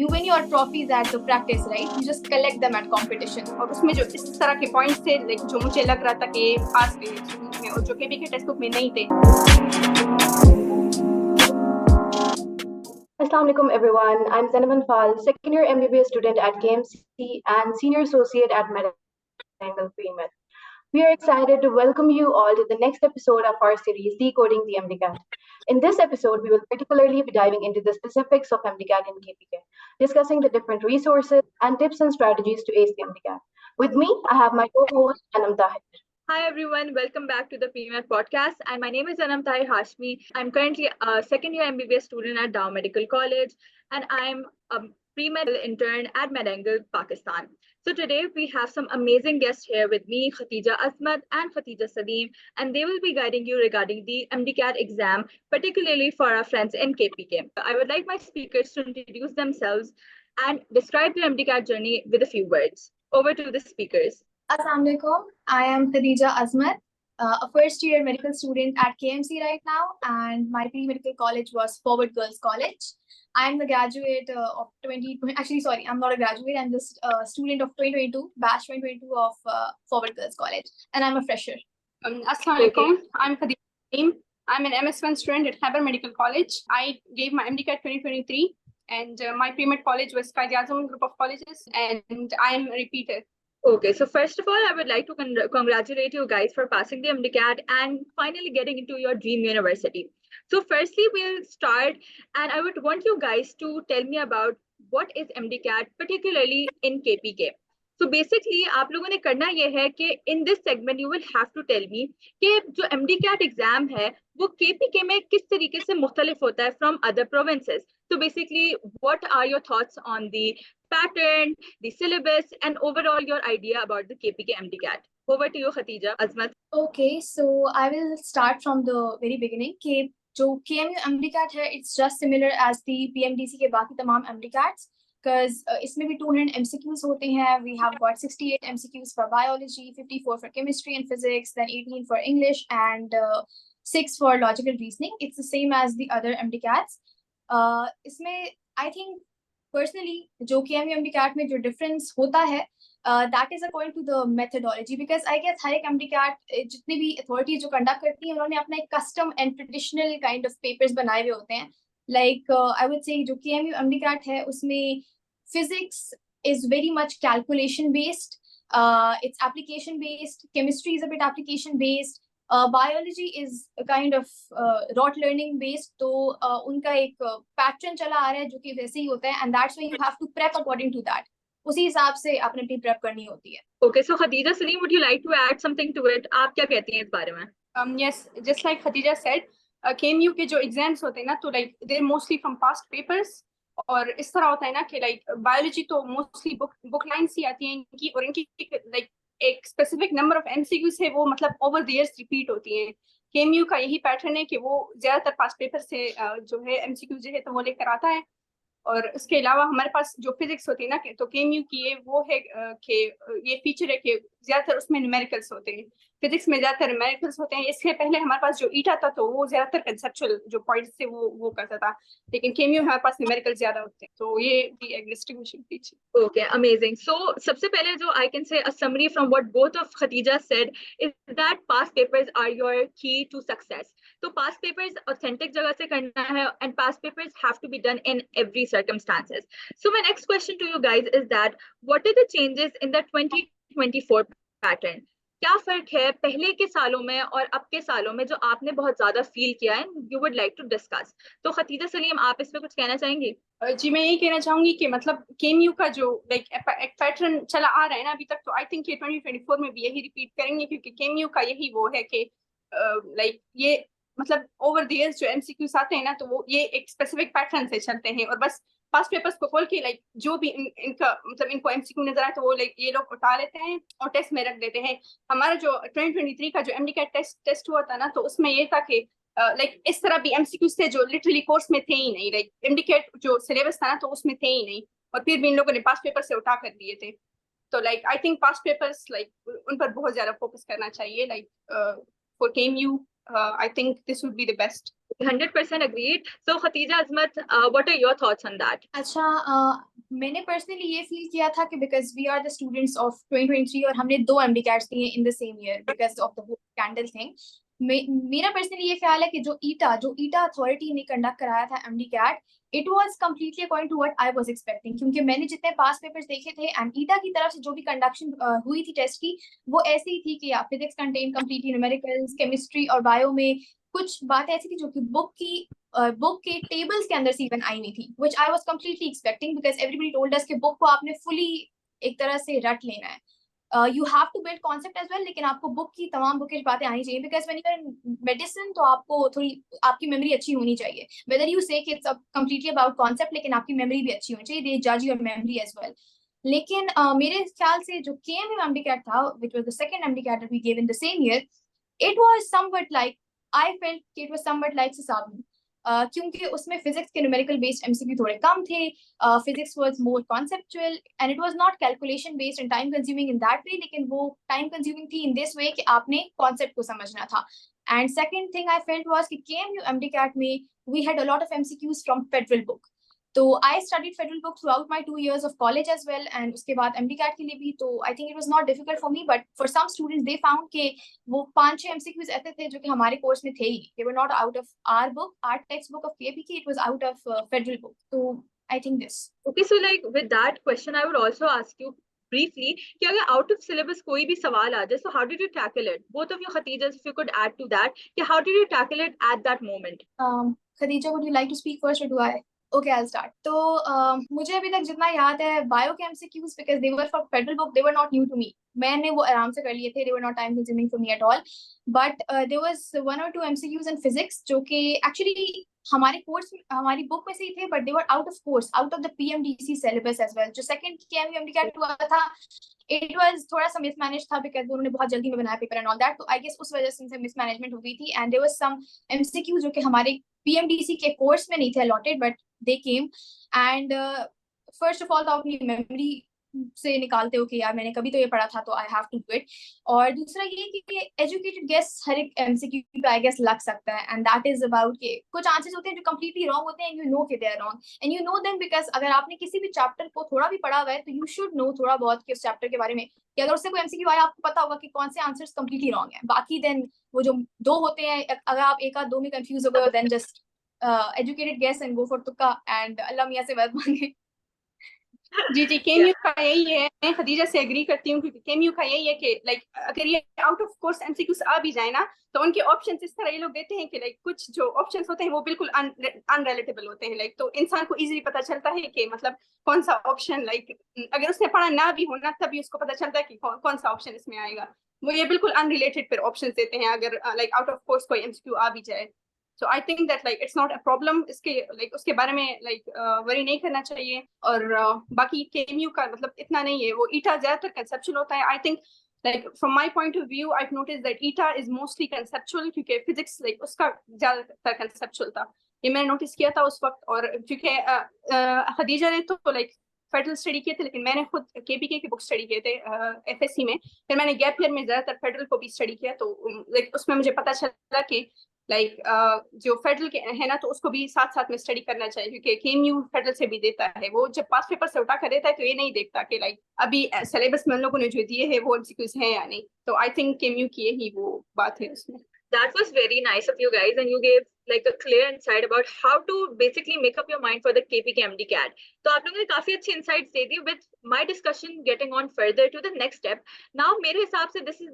you win your trophies at the practice, right? You just collect them at competition. और उसमें जो इस तरह के पॉइंट्स थे लाइक जो मुझे लग रहा था कि पास थे में और जो केबी के टेक्स्ट बुक में नहीं थे. Assalamualaikum everyone. I'm Zainaban Fal, second year MBBS student at KMC and senior associate at Medical Pre-Med. We are excited to welcome you all to the next episode of our series, Decoding the MDCAT. In this episode, we will particularly be diving into the specifics of MDCAT and KPK, discussing the different resources and tips and strategies to ace the MDCAT. With me, I have my co-host, Anam Tahir. Hi everyone, welcome back to the Pre-Med podcast, and my name is Anam Tahir Hashmi. I'm currently a second year MBBS student at Dow Medical College, and I'm a pre-med intern at Medangal, Pakistan. So today we have some amazing guests here with me, Khatija Azmat and Khatija Salim, and they will be guiding you regarding the MDCAT exam, particularly for our friends in KPK. I would like my speakers to introduce themselves and describe their MDCAT journey with a few words. Over to the speakers. Assalamualaikum. I am Khadija Azmat, a first year medical student at KMC right now, and my pre-medical college was Forward Girls College. I'm the graduate of 2020. Actually, sorry, I'm not a graduate. I'm just a student of 2022, batch 2022 of Forward Girls College, and I'm a fresher. Assalamualaikum. I'm Khadija Salim. I'm an MS1 student at Khyber Medical College. I gave my MDCAT 2023, and my pre-med college was Quaid-e-Azam group of colleges, and I am a repeater. Okay, so first of all, I would like to congratulate you guys for passing the MDCAT and finally getting into your dream university. So firstly, we'll start, and I would want you guys to tell me about what is MDCAT, particularly in KPK. So basically, आप लोगों ने करना ये है कि in this segment you will have to tell me कि जो MDCAT exam है वो KPK में किस तरीके से मुख्तलिफ होता है from other provinces. So basically, what are your thoughts on the pattern, the syllabus, and overall your idea about the KPK MDCAT? Over to you, Khatija Azmat. Okay, so I will start from the very beginning. कि जो KMU MDCAT है, it's just similar as the PMDC के बाकी तमाम MDCATs. Because इसमें भी 200 MCQs होते हैं. We have got 68 MCQs for biology, 54 for chemistry and physics, then 18 for English, and 6 for logical reasoning. It's the same as the other MDCATs. इसमें I think personally जो KMU MDCAT में जो difference होता है, that is according to the methodology, because I guess हर एक MDCAT जितनी भी authority जो conduct करती हैं उन्होंने अपना एक custom and traditional kind of papers बनाए हुए होते हैं. Like I would say जो KMU MDCAT है उसमें physics is very much calculation based, it's application based, chemistry is a bit application based, biology is a kind of rote learning based. तो उनका एक pattern चला आ रहा है जो कि वैसे ही होता है, and that's why you have to prep according to that. उसी हिसाब से आपने अपनी prep करनी होती है. Okay, so Khadija Salim, would you like to add something to it? आप क्या कहती हैं इस बारे में? Yes, just like Khadija said, KMU के जो एग्जाम्स होते हैं ना तो like they mostly from past papers, और इस तरह होता है ना कि लाइक बायोलॉजी तो मोस्टली बुक लाइन्स ही आती हैं इनकी, और इनकी लाइक एक स्पेसिफिक नंबर ऑफ एमसीक्यूज है वो मतलब ओवर द इयर्स रिपीट होती हैं. KMU का यही पैटर्न है कि वो ज्यादातर पास्ट पेपर से जो है एमसीक्यू जो है तो वो लेकर आता है. और उसके अलावा हमारे पास जो फिजिक्स होती है ना तो KMU की ये वो है कि ये फीचर है कि ज्यादातर उसमें न्यूमेरिकल्स होते हैं. फिजिक्स में ज्यादातर न्यूमेरिकल्स होते हैं. इससे पहले हमारे पास जो ईटा था तो वो ज्यादातर कंसेप्चुअल जो पॉइंट्स थे वो करता था, लेकिन KMU हमारे पास न्यूमेरिकल ज्यादा होते हैं. तो ये एक distribution feature. Okay, amazing. So सबसे पहले जो I can say a summary from what both of Khadija said is that past papers are your key to success. तो पास्ट पेपर्स ऑथेंटिक जगह से करना है, and past papers have to be done in every circumstances. So my next question to you guys is that what are the changes in the 2024 pattern? क्या फर्क है पहले के सालों में और अब के सालों में जो आपने बहुत ज्यादा फील किया है, you would like to discuss? तो खतीजा सलीम, आप इस पे कुछ कहना चाहेंगी? जी, मैं यही कहना चाहूंगी कि मतलब KMU का जो लाइक एक पैटर्न चला आ रहा है ना अभी तक, तो आई थिंक ये 2024 में भी यही रिपीट करेंगे, क्योंकि KMU का यही वो है कि लाइक ये मतलब ओवर द इयर्स जो एमसीक्यूज आते हैं ना तो वो ये एक स्पेसिफिक पैटर्न से चलते हैं, और बस पास्ट पेपर्स को खोल के लाइक जो भी इनका मतलब इनको एमसीक्यू नजर आए तो वो लाइक ये लोग उठा लेते हैं और टेस्ट में रख देते हैं. हमारा जो 2023 का जो MDCAT टेस्ट हुआ था ना तो उसमें ये था कि लाइक इस तरह भी एमसीक्यूज थे जो लिटरली कोर्स में थे ही नहीं. लाइक MDCAT जो सिलेबस था ना तो उसमें थे ही नहीं, और फिर भी इन लोगों ने पास्ट पेपर से उठा कर दिए थे. तो like I think past papers like उन पर बहुत ज्यादा फोकस करना चाहिए, like for KMU I think this would be the best. 100% agreed. So Khatija Azmat, what are your thoughts on that? अच्छा, मैंने पर्सनली ये फील किया था कि because we are the students of 2023 और हमने 2 MD-CATs दिए in the same year because of the whole scandal thing. मेरा पर्सनली ये ख्याल है कि जो ईटा अथॉरिटी ने कंडक्ट कराया था MD-CAT, it was completely according to what I was expecting, क्योंकि मैंने जितने पास पेपर्स देखे थे एंड ईटा की तरफ से जो भी कंडक्शन हुई थी टेस्ट की, वो ऐसे ही थी कि physics contain completely numericals, chemistry और बायो में कुछ बातें ऐसी थी जो कि बुक के टेबल्स के अंदर से इवन आई नहीं थी, which I was completely expecting because everybody told us कि बुक को आपने फुली एक तरह से रट लेना है। You have to build concept as well, लेकिन आपको बुक की तमाम बुकिश बातें आनी चाहिए because when you are in medicine तो आपको थोड़ी आपकी मेमोरी अच्छी होनी चाहिए। वेदर यू से कि इट्स कंप्लीटली अबाउट कॉन्सेप्ट, लेकिन आपकी मेमोरी भी अच्छी होनी चाहिए, दे जज योर मेमोरी एज वेल। लेकिन मेरे ख्याल से जो KMU MD-CAT था, which was the second MD-CAT that we gave in the same year, it was somewhat like, I felt it was somewhat like Sasabni, क्योंकि उसमें फिजिक्स के न्यूमेरिकल बेस्ड MCQ थोड़े कम थे, physics was more conceptual and it was not calculation based and time consuming in that way, लेकिन वो time consuming थी in this way कि आपने कॉन्सेप्ट को समझना था। And second thing I felt was कि KMU MD-CAT में we had a lot of MCQs from federal book, तो I studied federal book throughout my 2 years of college as well and उसके बाद MD-CAT के लिए भी, तो I think it was not difficult for me, but for some students they found के वो 5-6 MCQs ऐसे थे जो कि हमारे कोर्स में थे ही, they were not out of our book, our textbook of KPK, it was out of federal book, so I think this. Okay, so like with that question I would also ask you briefly कि अगर out of syllabus कोई भी सवाल आ जाए, so how did you tackle it? Both of you Khadija, if you could add to that, कि how did you tackle it at that moment? Khadija, would you like to speak first or do I? Okay, I'll start. तो मुझे अभी तक जितना याद है bio के MCQs, because they were for federal book, they were not new to me. मैंने वो आराम से कर लिए थे, they were not time consuming for me at all. But there was 1 or 2 MCQs in physics जो कि actually हमारे कोर्स हमारी बुक में से ही थे, but they were out of course, out of the PMDC syllabus as well. जो second KMU MD-CAT हुआ था, it was थोड़ा सा mismanaged था because उन्होंने बहुत जल्दी में बनाया पेपर and all that, तो I guess उस वजह से उनसे mismanagement हो गई थी and there was some MCQs जो कि हमारे PMDC के कोर्स में नहीं थे allotted, but they came and first of all तो अपनी मेमोरी से निकालते हो कि यार मैंने कभी तो ये पढ़ा था तो I have to do it, और दूसरा ये कि एजुकेटेड गेस हर एक MCQ पे आई गेस लग सकता है एंड दैट इज अबाउट के कुछ आंसर्स होते हैं जो कंप्लीटली रॉन्ग होते हैं, यू नो कि they are wrong and you know them because अगर आपने किसी भी चैप्टर को थोड़ा भी पढ़ा हुआ है तो यू शुड नो थोड़ा बहुत कि उस चैप्टर के बारे में, कि अगर उससे कोई MCQ आया आपको पता होगा कि कौन से आंसर्स कंप्लीटली रॉन्ग है। बाकी देन वो जो 2 होते हैं, अगर आप एक आध 2 में कंफ्यूज हो गए then just educated guess and go for तुक्का एंड अल्लाह मियां से मदद मांगे। जी KMU का यही है, मैं खदीजा से एग्री करती हूँ क्योंकि KMU का यही है कि लाइक अगर ये आउट ऑफ कोर्स MCQs आ भी जाए ना तो उनके ऑप्शंस इस तरह ये लोग देते हैं कि लाइक कुछ जो ऑप्शंस होते हैं वो बिल्कुल अनरिलेटेबल होते हैं, लाइक तो इंसान को इजीली पता चलता है कि मतलब कौन सा ऑप्शन, लाइक अगर उसने पढ़ा ना भी हो ना तभी उसको पता चलता है कि कौन सा ऑप्शन इसमें आएगा। वो ये बिल्कुल अनरिलेटेड फिर ऑप्शंस देते हैं अगर लाइक आउट ऑफ कोर्स कोई MCQ आ भी जाए। So I think that like it's not a problem, इसके like उसके बारे में like worry नहीं करना चाहिए। और बाकी KMU का मतलब इतना नहीं है, वो ईटा ज्यादातर conceptual होता है। I think like from my point of view I've noticed that ETA is mostly conceptual क्योंकि physics like उसका ज्यादातर conceptual था, ये मैंने नोटिस किया था उस वक्त। और क्योंकि खदीजा ने तो like फेडरल स्टडी किए थे लेकिन मैंने खुद KPK की बुक स्टडी किए थे FSC में, फिर मैंने गैप ईयर में ज्यादातर फेडरल को भी स्टडी किया, तो लाइक उसमें मुझे पता चला कि लाइक जो फेडरल के है ना तो उसको भी साथ साथ में स्टडी करना चाहिए क्योंकि KMU फेडरल से भी देता है, वो जब पास पेपर से उठा कर देता है तो ये नहीं देखता कि लाइक अभी सिलेबस में उन लोगों ने जो दिए है वो MCQs हैं या नहीं। तो आई थिंक KMU की यही वो बात है उसमें। That was very nice of you guys, and you gave like a clear insight about how to basically make up your mind for the KPK MD-CAT. तो आप लोगों ने काफी अच्छी insights they the. With my discussion getting on further to the next step, now मेरे हिसाब से this is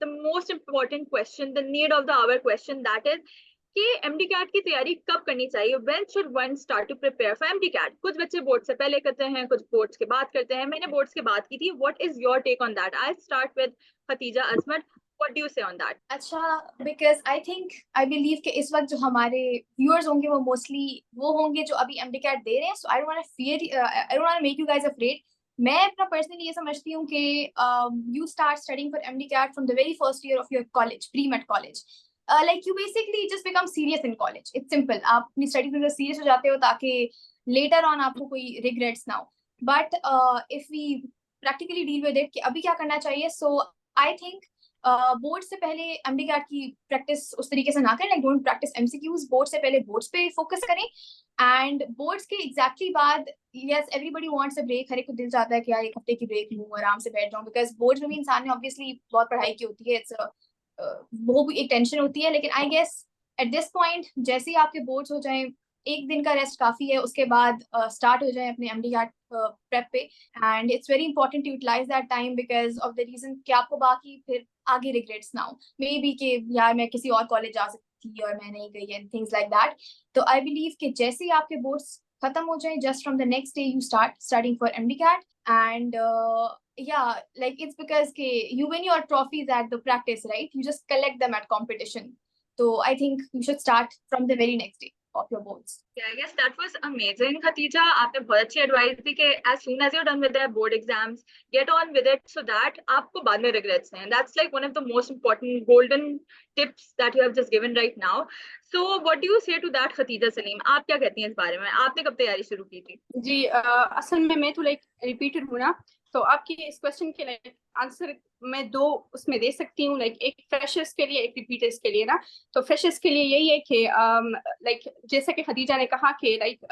the most important question, the need of the hour question, that is कि MD-CAT की तैयारी कब करनी चाहिए? When should one start to prepare for MD-CAT? कुछ बच्चे बोर्ड से पहले करते हैं, कुछ बोर्ड्स के बाद करते हैं, मैंने बोर्ड्स के बाद की थी। What is your take on that? I'll start with Khatija Azmat. What do you say on that? अच्छा, because I think I believe कि इस वक्त जो हमारे viewers होंगे वो mostly वो होंगे जो अभी MD-CAT दे रहे हैं, so I don't want to fear, I don't want to make you guys afraid. मैं अपना personally ये समझती हूँ कि you start studying for MD-CAT from the very first year of your college, pre-med college. Like you basically just become serious in college. It's simple. आप अपनी studies में serious हो जाते हो ताकि later on आपको कोई regrets ना हो. But if we practically deal with it कि अभी क्या करना चाहिए, so I think बोर्ड से पहले एमडीकैट की प्रैक्टिस उस तरीके से ना करें, like don't practice MCQs, board से पहले बोर्ड्स पे फोकस करें, एंड बोर्ड्स के एग्जैक्टली बाद yes everybody wants a break, हर एक को दिल चाहता है कि यार एक हफ्ते की ब्रेक लूं, आराम से बैठ जाऊं, बिकॉज बोर्ड्स में भी इंसान ने ऑब्वियसली बहुत पढ़ाई की होती है, इट्स वो भी एक टेंशन होती है, लेकिन I guess at this point जैसे ही आपके बोर्ड्स हो जाएं, एक दिन का रेस्ट काफी है, उसके बाद स्टार्ट हो जाए अपने एमडीकैट प्रेप पे, and it's very important to utilise that time because of the reason कि आपको बाकी फिर आगे रिग्रेट्स ना हो, मे बी कि यार मैं किसी और कॉलेज जा सकती थी और मैं नहीं गई एंड थिंग्स लाइक दैट। तो आई बिलीव कि जैसे ही आपके बोर्ड्स खत्म हो जाए, just from the next day you start studying for MDCAT, and yeah, like it's because you win your trophies at the practice, right? You just collect them at competition. So I think you should start from the very next day of your boards. Yeah, yes, that was amazing, Khatija. आपने बहुत अच्छी advice दी कि as soon as you're done with the board exams, get on with it so that आपको बाद में regrets हैं. That's like one of the most important golden tips that you have just given right now. So what do you say to that, Khatija Salim? आप क्या कहती हैं इस बारे में? आपने कब तैयारी शुरू की थी? जी असल में मैं तो लाइक रिपीटेड हूँ ना, तो आपके इस क्वेश्चन के लाइक आंसर मैं दो उसमें दे सकती हूँ, लाइक एक फ्रेशर्स के लिए, एक रिपीटर्स के लिए ना। तो फ्रेशर्स के लिए यही है कि लाइक जैसा कि खदीजा ने कहा कि लाइक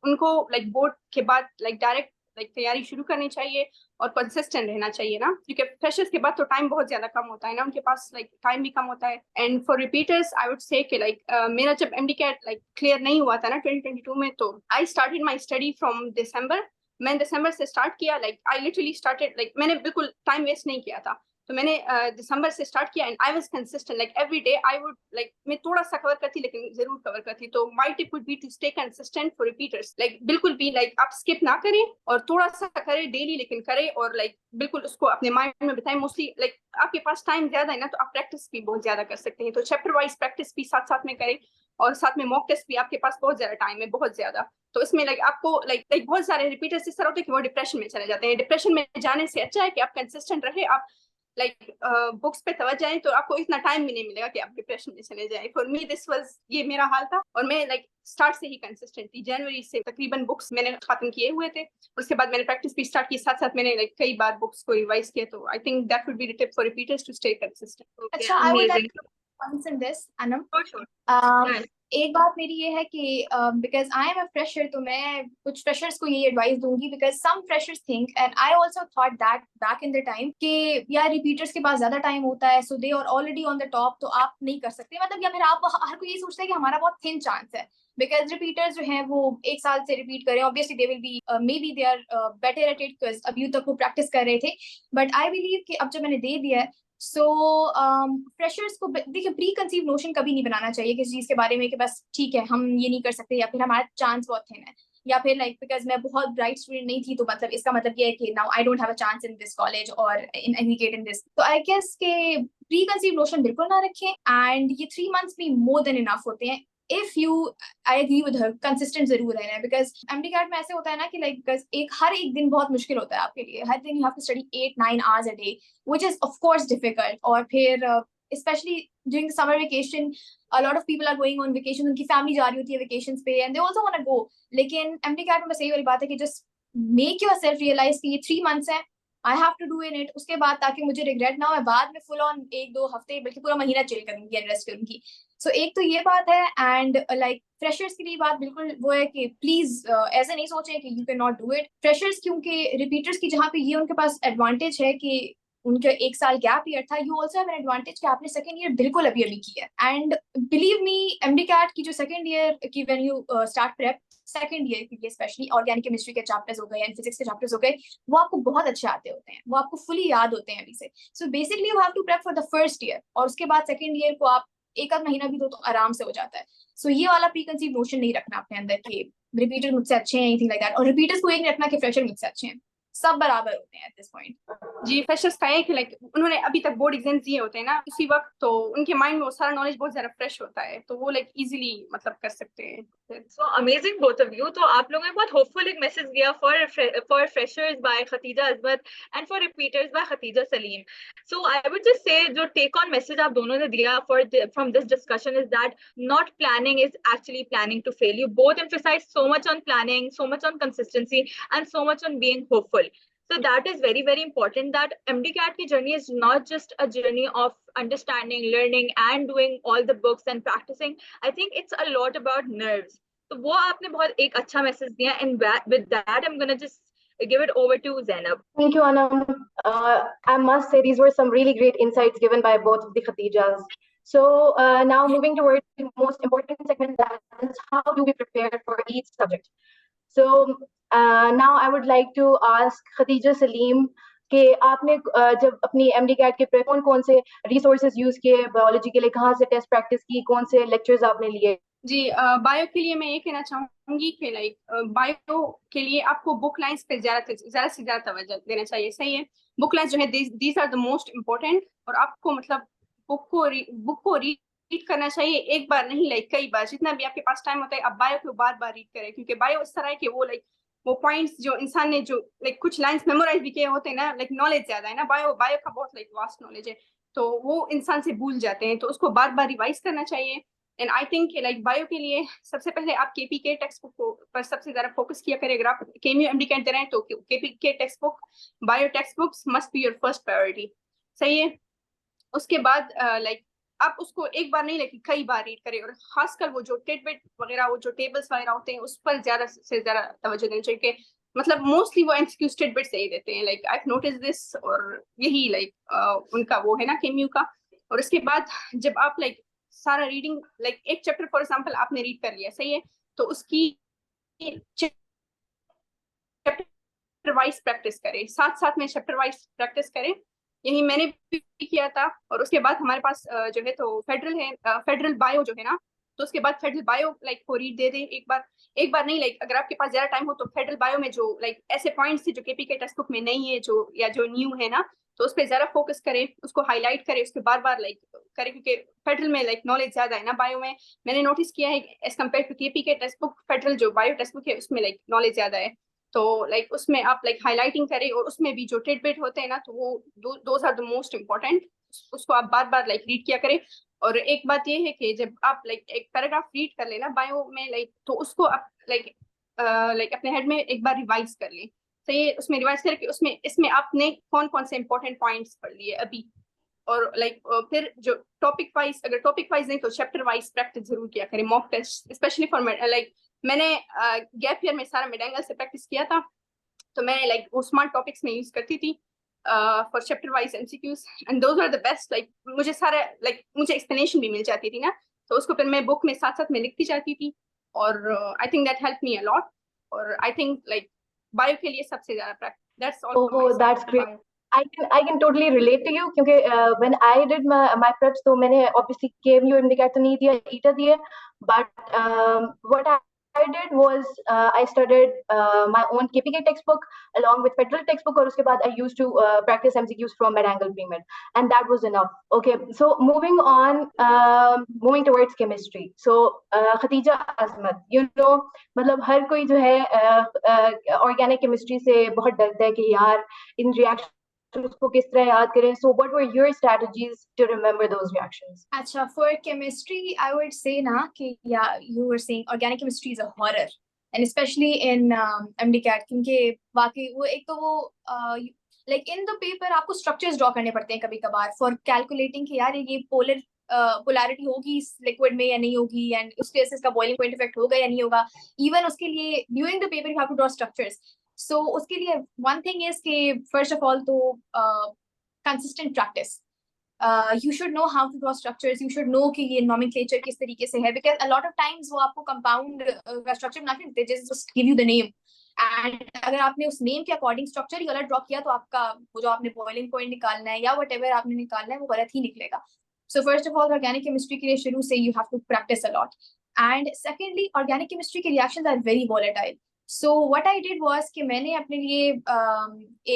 उनको लाइक बोर्ड के बाद लाइक डायरेक्ट लाइक तैयारी शुरू करनी चाहिए और कंसिस्टेंट रहना चाहिए ना, क्योंकि फ्रेशर्स के बाद तो टाइम बहुत ज्यादा कम होता है ना, उनके पास लाइक टाइम भी कम होता है। And for repeaters I would say कि लाइक मेरा जब एमडीकैट लाइक क्लियर नहीं हुआ था ना 2022 में, तो I started my study from December. मैंने दिसंबर से स्टार्ट किया, like I literally started, like मैंने बिल्कुल टाइम वेस्ट नहीं किया था, तो मैंने दिसंबर से स्टार्ट किया and I was consistent, like every day I would like मैं थोड़ा सा कवर करती लेकिन जरूर कवर करती। तो my tip would be to stay consistent for repeaters, like बिल्कुल भी लाइक आप स्किप ना करें और थोड़ा सा करें डेली, लेकिन करें और लाइक बिल्कुल उसको अपने माइंड में बताएं। मोस्टली लाइक आपके पास टाइम ज्यादा है ना, तो आप प्रैक्टिस भी बहुत ज्यादा कर सकते हैं, तो चैप्टर वाइज प्रैक्टिस भी साथ साथ में करें और साथ में मॉक टेस्ट भी, आपके पास बहुत ज्यादा टाइम है, बहुत ज्यादा। तो इसमें लाइक आपको लाइक बहुत सारे रिपीटर्स इस तरह होते हैं कि वो डिप्रेशन में चले जाते हैं। डिप्रेशन में जाने से अच्छा है कि आप कंसिस्टेंट रहे, आप लाइक बुक्स पे तवज्जो जाए, तो आपको इतना टाइम भी नहीं मिलेगा कि आप डिप्रेशन में चले जाए। फॉर मी दिस वाज, ये मेरा हाल था और मैं लाइक स्टार्ट से ही कंसिस्टेंट थी। जनवरी से तकरीबन बुक्स मैंने खत्म किए हुए थे, उसके बाद मैंने प्रैक्टिस भी स्टार्ट की, साथ साथ मैंने लाइक कई बार बुक्स को रिवाइज किया। तो I think that would be the tip for repeaters to stay consistent. अच्छा, I would like to points in this, Anam. For sure. एक बात मेरी ये है कि because I am a fresher, तो मैं कुछ फ्रेशर्स को यही एडवाइस दूंगी, because some freshers think and I also thought that back in the time कि यार रिपीटर्स के पास ज्यादा टाइम होता है, so they are already on the top, तो आप नहीं कर सकते, मतलब या फिर आप हर कोई ये सोचता है कि हमारा बहुत थिन चांस है, बिकॉज रिपीटर्स जो हैं वो एक साल से रिपीट करें, obviously they will be maybe they are better at it because अभी तक वो प्रैक्टिस कर रहे थे, बट आई बिलीव कि अब जब मैंने दे दिया है, सो फ्रेशर्स को देखिए प्री कंसीव नोशन कभी नहीं बनाना चाहिए किसी चीज के बारे में कि बस ठीक है हम ये नहीं कर सकते, या फिर हमारा चांस बहुत थिन है, या फिर लाइक बिकॉज मैं बहुत ब्राइट स्टूडेंट नहीं थी तो मतलब इसका मतलब ये है कि now I don't have a chance in this college और इन एजुकेट इन दिस। तो आई गेस के प्री कंसीव नोशन बिल्कुल ना रखें, एंड ये 3 months भी मोर देन इनफ होते हैं if you, I agree with her, consistent जरूर रहना है, because MDCAT में ऐसे होता है ना कि like हर एक दिन बहुत मुश्किल होता है आपके लिए, हर दिन you have to study 8-9 hours a day, which is of course difficult, और फिर especially during the summer vacation a lot of people are going on vacation, उनकी family जा रही होती है vacations पे and they also want to go, लेकिन MDCAT में बस यही वाली बात है कि just make yourself realize कि ये 3 months है, I have to do in it, उसके बाद ताकि मुझे रिग्रेट ना हो, मैं बाद में फुल ऑन 1-2 हफ्ते बल्कि पूरा महीना चिल करूंगी एंड रेस्ट करूंगी। सो एक तो ये बात है, एंड लाइक फ्रेशर्स के लिए बात बिल्कुल वो है कि प्लीज ऐसे नहीं सोचें कि you can not do it. Freshers क्योंकि रिपीटर्स की जहाँ पे ये उनके पास एडवांटेज है कि उनका 1 साल गैप ईयर था, you also have an advantage कि आपने सेकंड ईयर बिल्कुल अभी किया है, एंड बिलीव मी MDCAT की जो सेकंड ईयर की when you start prep, second year के लिए स्पेशली ऑर्गेनिक केमिस्ट्री के चैप्टर्स हो गए या फिजिक्स के चैप्टर्स हो गए, वो आपको बहुत अच्छे आते होते हैं, वो आपको फुली याद होते हैं अभी से। So basically you have to prep for the first year, और उसके बाद सेकंड ईयर को आप 1 आध महीना भी दो तो आराम से हो जाता है। सो ये वाला प्री कंसीव नोशन नहीं रखना अपने अंदर कि रिपीटर्स मुझसे अच्छे हैं, एनीथिंग लाइक दैट, और रिपीटर्स को ये नहीं रखना कि फ्रेशर मुझसे अच्छे हैं, सब बराबर होते हैं एट दिस पॉइंट। जी, फ्रेशर्स का है कि लाइक उन्होंने अभी तक बोर्ड एग्जाम्स दिए होते हैं ना उसी वक्त, तो उनके माइंड में वो सारा नॉलेज बहुत ज्यादा फ्रेश होता है, तो वो लाइक इजीली मतलब कर सकते हैं। So amazing both of you. तो आप लोगों ने बहुत hopeful एक message दिया for freshers by Khatija Azmat and for repeaters by Khatija Salim. So I would just say जो take on message आप दोनों ने दिया from this discussion is that not planning is actually planning to fail. You both emphasize so much on planning, so much on consistency, and so much on being hopeful. So that is very, very important, that MDCAT की journey is not just a journey of understanding, learning and doing all the books and practicing. I think it's a lot about nerves. So वो आपने बहुत एक अच्छा message दिया, and with that I'm gonna just give it over to Zainab. Thank you, Anam. I must say these were some really great insights given by both of the Khatijas. So now moving towards the most important segment, that is how do we prepare for each subject. So now I would like to ask Khatija Salim कि आपने जब अपनी MDCAT के कौन से resources use किए biology के लिए, कहाँ से test practice की, कौन से lectures आपने लिए? जी, बायो के लिए मैं ये कहना चाहूंगी कि लाइक बायो के लिए आपको बुक लाइंस पे ज्यादा से ज्यादा तवज्जो देना चाहिए। सही है, बुक लाइंस जो है these are the most important, और आपको मतलब बुक को रीड करना चाहिए, एक बार नहीं लाइक कई बार, जितना भी आपके पास टाइम होता है आप बायो को बार बार रीड करें, क्योंकि बायो इस तरह है कि वो पॉइंट्स जो इंसान ने जो लाइक कुछ लाइंस मेमोराइज भी किए होते हैं ना, लाइक नॉलेज ज्यादा है ना, बायो का बहुत लाइक वास्ट नॉलेज है, तो वो इंसान से भूल जाते हैं, तो उसको बार बार रिवाइज करना चाहिए। And I think like bio के लिए सबसे पहले आप केपीके टेक्स्ट बुक पर सबसे ज्यादा फोकस किया करें। अगर आप केएमयू एमडीकैट दे रहे हैं तो KPK text book, bio text books must be your first priority. सही है, उसके बाद लाइक आप उसको एक बार नहीं लेकिन कई बार रीड करें, और खासकर वो जो टिडबिट वगैरह, वो जो टेबल्स वगैरह होते हैं उस पर ज्यादा से ज्यादा तवज्जो देनी चाहिए, कि मतलब मोस्टली वो एमसीक्यू टिडबिट से ही देते हैं, लाइक आई नोटिस दिस, और यही लाइक उनका वो है ना केएमयू का। और उसके बाद जब आप लाइक सारा रीडिंग लाइक एक चैप्टर फॉर एग्जांपल आपने रीड कर लिया, सही है, तो उसकी चैप्टर वाइज प्रैक्टिस करें, साथ साथ में चैप्टर वाइज प्रैक्टिस करें, यही मैंने भी किया था। और उसके बाद हमारे पास जो है तो फेडरल है, फेडरल बायो जो है ना, तो उसके बाद फेडरल बायो लाइक को रीड दे दें एक बार नहीं, लाइक अगर आपके पास ज्यादा टाइम हो तो फेडरल बायो में जो लाइक ऐसे पॉइंट्स थे जो केपीके टेक्स्ट बुक में नहीं है, जो या जो न्यू है ना, तो उस पर ज्यादा फोकस करें, उसको हाईलाइट करें, उसके बार बार लाइक करें, क्योंकि फेडरल में लाइक नॉलेज ज्यादा है ना बायो में, मैंने नोटिस किया है as compare to KPK text book, federal जो बायो टेक्स्ट बुक है उसमें लाइक नॉलेज ज्यादा है, तो लाइक उसमें आप लाइक हाईलाइटिंग करें, और उसमें भी जो टिडबिट होते हैं ना, तो वो those are the most important, उसको आप बार बार लाइक रीड किया करें। और एक बात ये है कि जब आप लाइक एक पैराग्राफ रीड कर लेना बायो में लाइक, तो उसको आप लाइक अपने हेड में एक बार रिवाइज कर लें, सही है, उसमें रिवाइज करके उसमें इसमें आपने कौन से इंपॉर्टेंट पॉइंट्स पढ़ लिए अभी, और लाइक फिर जो टॉपिक वाइज, अगर टॉपिक वाइज नहीं तो चैप्टर वाइज प्रैक्टिस जरूर किया करें, mock test specially for like मैंने गैप ईयर में सारा मेडेंगल से प्रैक्टिस किया था, तो मैं लाइक वो स्मार्ट टॉपिक्स में यूज करती थी for chapter wise MCQs, and those are the best, like मुझे सारा लाइक मुझे एक्सप्लेनेशन भी मिल जाती थी ना, तो उसको फिर मैं बुक में साथ साथ में लिखती जाती थी, और आई think that help me a lot. और आई थिंक लाइक बायो के लिए सबसे ज्यादा practice, that's all. Oh, that's great. I can totally relate to you क्योंकि when I did my preps तो मैंने obviously KMU MDCAT तो नहीं दिया, ETA दिए, but what I did was I studied my own KPK textbook along with federal textbook, और उसके बाद I used to practice MCQs from Medangal Pre-Med, and that was enough. Okay, so moving on, moving towards chemistry. So Khatija Azmat, you know, मतलब हर कोई जो है organic chemistry से बहुत डरता है कि यार इन reactions उसको किस तरह याद करें, so what were your strategies to remember those reactions? अच्छा, for chemistry I would say ना कि yeah, you were saying organic chemistry is a horror, and especially in MDCAT, क्योंकि वाकई वो एक तो वो like in the paper आपको structures draw करने पड़ते हैं कभी कभार for calculating कि यार ये polarity होगी इस liquid में या नहीं होगी, and उसके वजह से इसका boiling point effect होगा या नहीं होगा, even उसके लिए during the paper you have to draw structures. So उसके लिए one thing is कि first of all तो consistent practice. You should know how to draw structures. You should know कि ये nomenclature किस तरीके से है, because a lot of times वो आपको compound structure बना के देते, just give you the name, and अगर आपने उस name के according structure ही गलत draw किया तो आपका वो जो आपने boiling point निकालना है या whatever आपने निकालना है वो गलत ही निकलेगा. So first of all organic chemistry के लिए शुरू से you have to practice a lot, and secondly organic chemistry के reactions are very volatile. So what I did was कि मैंने अपने लिए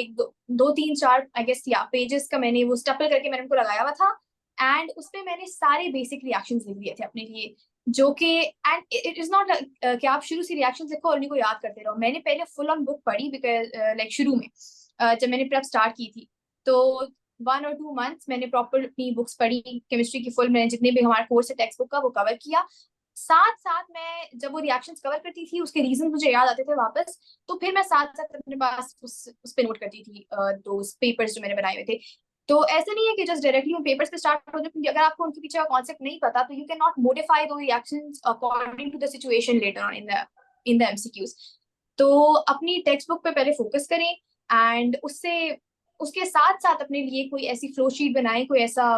एक दो तीन चार I guess या pages का मैंने वो स्टपल करके मैंने उनको लगाया हुआ था, and उस पे मैंने सारे basic reactions लिख दिए थे अपने लिए, जो कि and it is not कि आप शुरू से reactions लिखो और उन्हीं को याद करते रहो. मैंने पहले full on book पढ़ी, because like शुरू में जब मैंने prep start की थी तो 1 or 2 months मैंने proper अपनी books पढ़ी chemistry की full, मैंने जितने भी हमारे course है textbook का वो cover किया, साथ साथ मैं जब वो रिएक्शंस कवर करती थी उसके रीजन मुझे याद आते थे वापस, तो फिर मैं साथ साथ अपने पास उस पे नोट करती थी दो पेपर्स जो मैंने बनाए हुए थे। तो ऐसा नहीं है कि जस्ट डायरेक्टली उन पेपर्स पे स्टार्ट हो जाए, क्योंकि अगर आपको उनके पीछे का कॉन्सेप्ट नहीं पता तो you can not modify those reactions according to the situation later on in the MCQs. तो अपनी टेक्स्ट बुक पे पहले फोकस करें एंड उसके साथ साथ अपने लिए कोई ऐसी फ्लो शीट बनाएं, कोई ऐसा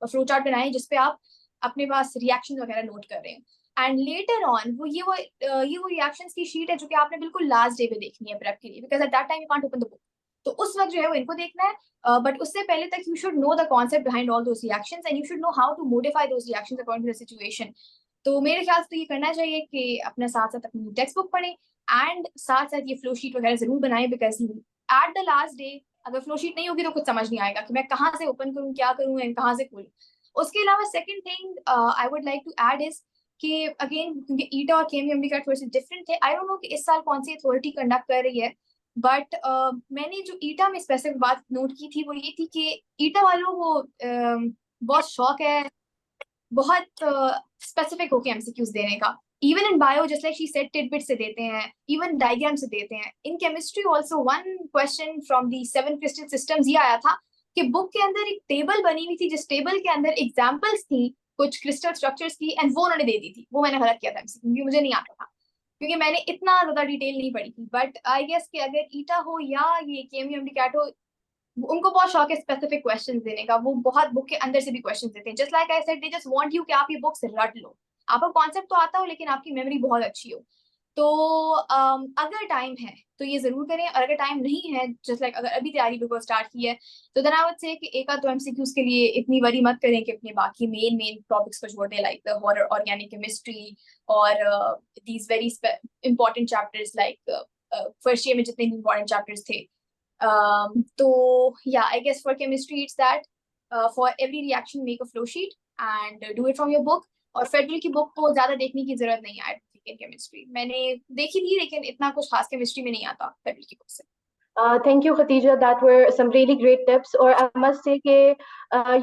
फ्लो चार्ट बनाएं जिसपे आप अपने पास रिएक्शन वगैरह नोट कर रहे हैं। एंड लेटर ऑन वो रिएक्शंस की शीट है जो कि आपने बिल्कुल लास्ट डे पे देखनी है प्रेप के लिए, because at that time you can't open the book. तो उस वक्त जो है वो इनको देखना है, बट उससे पहले तक you should know the concept behind all those reactions and you should know how to modify those reactions according to the situation. तो मेरे ख्याल से तो ये करना चाहिए कि अपने साथ साथ अपनी टेक्स्ट बुक पढ़ें एंड साथ साथ ये फ्लो शीट वगैरह जरूर बनाएं, because at the last day अगर फ्लो शीट नहीं होगी तो कुछ समझ नहीं आएगा कि मैं कहाँ से ओपन करूँ, क्या करूँ एंड कहाँ से खोलूँ। उसके अलावा second thing I would like to add is कि अगेन क्योंकि ईटा और केएमएमडी का थोड़े से डिफरेंट थे, आई डोंट नो कि इस साल कौन सी अथॉरिटी कंडक्ट कर रही है, बट मैंने जो ईटा में स्पेसिफिक बात नोट की थी वो ये थी कि ईटा वालों को बहुत शौक है बहुत स्पेसिफिक होके एमसीक्यूज देने का। Even in bio just like she said tidbit से देते हैं, इवन डायग्राम से देते हैं। In chemistry also one question from the 7 crystal systems ये आया था कि बुक के अंदर एक टेबल बनी हुई थी जिस टेबल के अंदर एग्जांपल्स थी कुछ क्रिस्टल स्ट्रक्चर्स की, एंड वो उन्होंने दे दी थी। वो मैंने गलत किया था एमसीक्यू क्योंकि मुझे नहीं आता था, क्योंकि मैंने इतना ज्यादा डिटेल नहीं पढ़ी थी। बट आई गेस कि अगर ईटा हो या ये केएमयू कैट हो, उनको बहुत शौक है स्पेसिफिक क्वेश्चंस देने का। वो बहुत बुक के अंदर से भी क्वेश्चंस देते हैं। Just like I said, they just want you कि आप ये बुक्स रट लो, आपको कॉन्सेप्ट तो आता हो लेकिन आपकी मेमोरी बहुत अच्छी हो। तो अगर टाइम है तो ये जरूर करें, और अगर टाइम नहीं है, जस्ट लाइक अगर अभी तैयारी बिल्कुल स्टार्ट की है, तो देन आई वुड से कि एक आध दो एमसीक्यूज के लिए इतनी वरी मत करें कि अपने बाकी मेन टॉपिक्स को छोड़ दें, like the horror organic chemistry और these very important chapters like first year में जितने भी इंपॉर्टेंट चैप्टर्स थे। So yeah, I guess for chemistry it's that for every reaction make a flow sheet and do it from your book। और federal की book को ज्यादा देखने की जरूरत नहीं है इन केमिस्ट्री, मैंने देखी थी लेकिन इतना कुछ खास केमिस्ट्री में नहीं आता फेडरल की बुक से। Thank you, Khatija. That were some really great tips. और I must say कि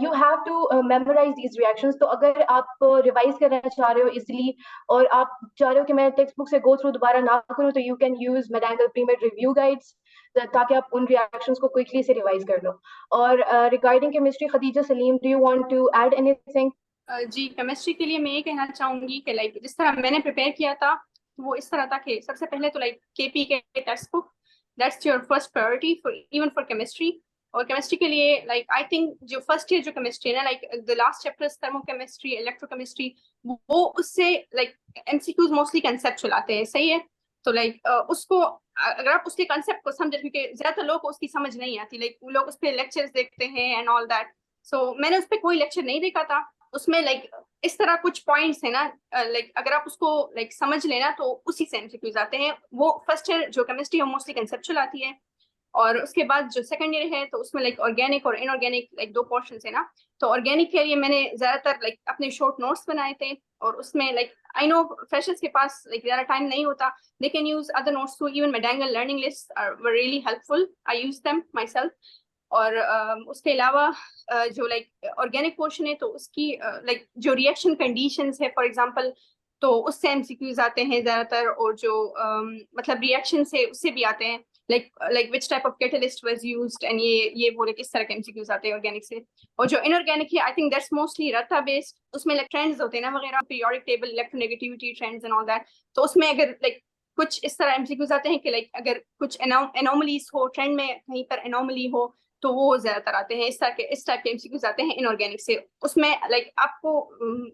you have to memorize these reactions. तो अगर आप revise करना चाह रहे हो easily और आप चाह रहे हो कि मैं text book से go through दोबारा ना करूँ, तो you can use Madangal Pre-Med review guides ताकि आप उन reactions को quickly से revise कर लो। और regarding chemistry, Khadija Salim, do you want to add anything? जी, केमिस्ट्री के लिए मैं ये कहना चाहूंगी कि लाइक जिस तरह मैंने प्रिपेयर किया था वो इस तरह था कि सबसे पहले तो लाइक केपी के text book, that's your first priority for even for chemistry. और केमिस्ट्री के लिए लाइक आई थिंक जो फर्स्ट ईयर जो केमिस्ट्री है ना, like the last chapters thermochemistry, electrochemistry, वो उससे लाइक एमसीक्यूज मोस्टली कंसेप्चुअल आते हैं, सही है। तो लाइक उसको अगर आप उसके कंसेप्ट को समझे, क्योंकि ज्यादातर लोगों को उसकी समझ नहीं आती, लाइक लोग उस पर लेक्चर्स देखते हैं एंड ऑल दैट। सो मैंने उस पर कोई लेक्चर नहीं देखा था। उसमें लाइक इस तरह कुछ पॉइंट्स है ना, लाइक अगर आप उसको लाइक समझ लेना तो उसी से एमसीक्यूज आते हैं। वो फर्स्ट ईयर जो केमिस्ट्री है मोस्टली कंसेप्चुअल आती है, और उसके बाद जो सेकंड ईयर है तो उसमें लाइक ऑर्गेनिक और इनऑर्गेनिक लाइक 2 पोर्शंस है ना। तो ऑर्गेनिक के लिए मैंने ज्यादातर लाइक अपने शॉर्ट नोट्स बनाए थे, और उसमें लाइक आई नो फ्रेशर्स के पास लाइक ज्यादा टाइम नहीं होता, they can use other notes too. Even Madangal learning list were really helpful, I use them myself. और उसके अलावा जो लाइक ऑर्गेनिक पोर्शन है तो उसकी लाइक जो रिएक्शन कंडीशंस है फॉर एग्जांपल, तो उससे एमसीक्यूज आते हैं ज्यादातर। और जो मतलब रिएक्शन से उससे भी आते हैं, like which type of catalyst was used, and ये वो किस तरह के एमसीक्यूज आते हैं ऑर्गेनिक से। और जो इनऑर्गेनिक है आई थिंक दैट्स मोस्टली रटा बेस्ड, उसमें लाइक ट्रेंड्स होते हैं ना वगैरह, periodic table, electronegativity trends and all that. तो उसमें अगर लाइक कुछ इस तरह एमसीक्यूज आते हैं कि लाइक अगर कुछ एनोमलीज हो, ट्रेंड में कहीं पर एनोमली हो, तो वो ज्यादातर आते हैं। इस टाइप के एमसीक्यूज आते हैं इनऑर्गेनिक से। उसमें लाइक आपको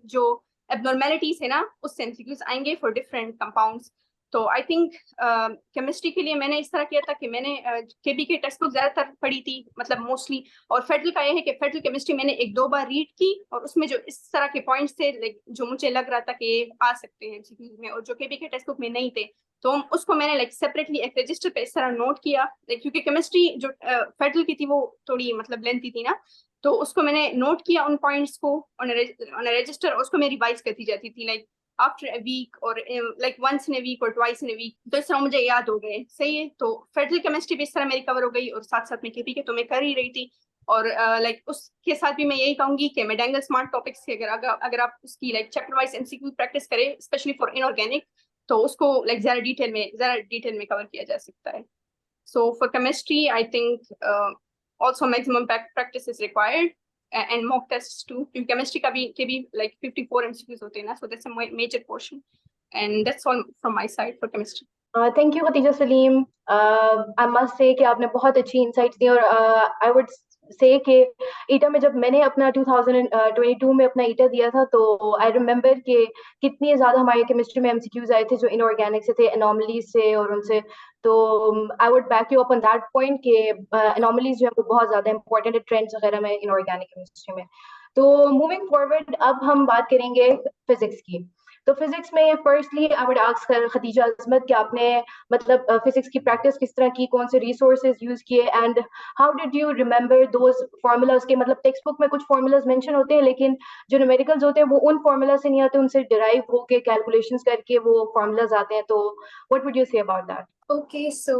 जो एबनॉर्मेलिटीज है ना, उससे एमसीक्यूज आएंगे फॉर डिफरेंट कंपाउंड्स। तो आई थिंक केमिस्ट्री के लिए मैंने इस तरह किया था कि मैंने केबी के टेक्स्ट बुक ज्यादातर पढ़ी थी, मतलब मोस्टली। और फेडरल का ये है कि फेडरल केमिस्ट्री मैंने 1-2 बार रीड की, और उसमें जो इस तरह के पॉइंट्स थे लाइक जो मुझे लग रहा था कि ये आ सकते हैं एमसीक्यूज में, और जो केबी के टेक्स्ट बुक में नहीं थे, तो उसको मैंने लाइक सेपरेटली एक रजिस्टर पे इस तरह नोट किया। लाइक क्योंकि केमिस्ट्री जो फेडरल की थी वो थोड़ी मतलब लेंथी थी ना, तो उसको मैंने नोट किया उन पॉइंट्स को ऑन रजिस्टर, और उसको मैं रिवाइज करती जाती थी लाइक आफ्टर अ वीक, और like once in a week और ट्वाइस इन अ वीक। तो इस तरह मुझे याद हो गए, सही है। तो फेडरल केमिस्ट्री भी इस तरह मेरी कवर हो गई, और साथ साथ में केपी के तो मैं कर ही रही थी। और लाइक उसके साथ भी मैं यही कहूंगी कि मैडेंगल स्मार्ट टॉपिक्स से अगर आप उसकी like chapter wise MCQ practice करें, स्पेशली फॉर इनऑर्गेनिक, तो उसको लाइक ज़्यादा डिटेल में कवर किया जा सकता है. So for chemistry I think also maximum practice is required and mock tests too. क्योंकि केमिस्ट्री के भी like 54 MCQs होते हैं ना, so that's a major portion, and that's all from my side for chemistry. Thank you, Khatija Salim. I must say कि आपने बहुत अच्छी insights दी, और I would say कि ईटा में जब मैंने अपना 2022 में अपना ईटा दिया था, तो I remember कि कितनी ज़्यादा हमारे केमिस्ट्री में MCQs आए थे जो इनऑर्गेनिक से थे, एनॉमलीज से और उनसे. तो I would back you up on that point कि एनॉमलीज जो है वो बहुत ज़्यादा इंपॉर्टेंट है ट्रेंड्स वगैरह में इनऑर्गेनिक केमिस्ट्री में. तो मूविंग फॉरवर्ड अब हम बात करेंगे फिजिक्स की. तो फिजिक्स में firstly I would ask Khadija Azmat कि आपने मतलब फिजिक्स की प्रैक्टिस किस तरह की, कौन से रिसोर्सेज यूज किए, and how did you remember those formulas के. मतलब टेक्स्ट बुक में कुछ फार्मूलाज मेंशन होते हैं, लेकिन जो न्यूमेरिकल्स होते हैं वो उन फार्मूला से नहीं आते, उनसे डिराइव होके कैलकुलेशंस करके वो फार्मूलाज आते हैं. तो what would you say about that? Okay, so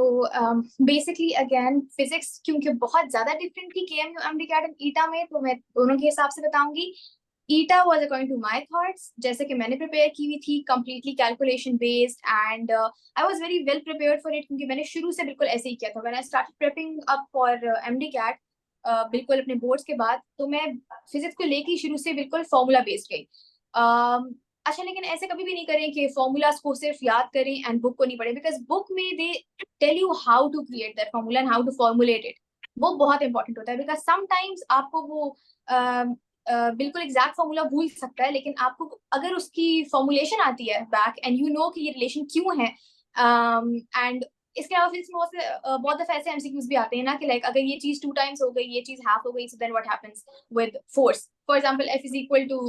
basically again physics क्योंकि बहुत ज्यादा डिफरेंट थी KMU MDCAT और ईटा में, तो मैं दोनों के हिसाब से बताऊंगी. ईटा was according to my thoughts, जैसे कि मैंने प्रिपेयर की हुई थी, completely calculation based, and I was very well prepared for it क्योंकि मैंने शुरू से बिल्कुल ऐसे ही किया था. When I started prepping up for MDCAT, बिल्कुल अपने बोर्ड्स के बाद, तो मैं फिजिक्स को लेके शुरू से बिल्कुल फॉर्मूला बेस्ड गई. अच्छा, लेकिन ऐसे कभी भी नहीं करें कि फॉर्मूलाज को सिर्फ याद करें एंड बुक को नहीं पढ़ें, बिकॉज बुक में they tell you how to create that formula and how to formulate it. वो बहुत इंपॉर्टेंट होता है, बिकॉज समटाइम्स आपको वो बिल्कुल एग्जैक्ट फॉर्मूला भूल सकता है, लेकिन आपको अगर उसकी फॉर्मुलेशन आती है बैक एंड यू नो कि ये रिलेशन क्यों है. एंड इसके अलावा फिजिक्स में बहुत दफे ऐसे एमसीक्यूज भी आते हैं ना कि लाइक अगर ये चीज 2 times हो गई, ये चीज हाफ हो गई, so then what happens with force. For example F is equal to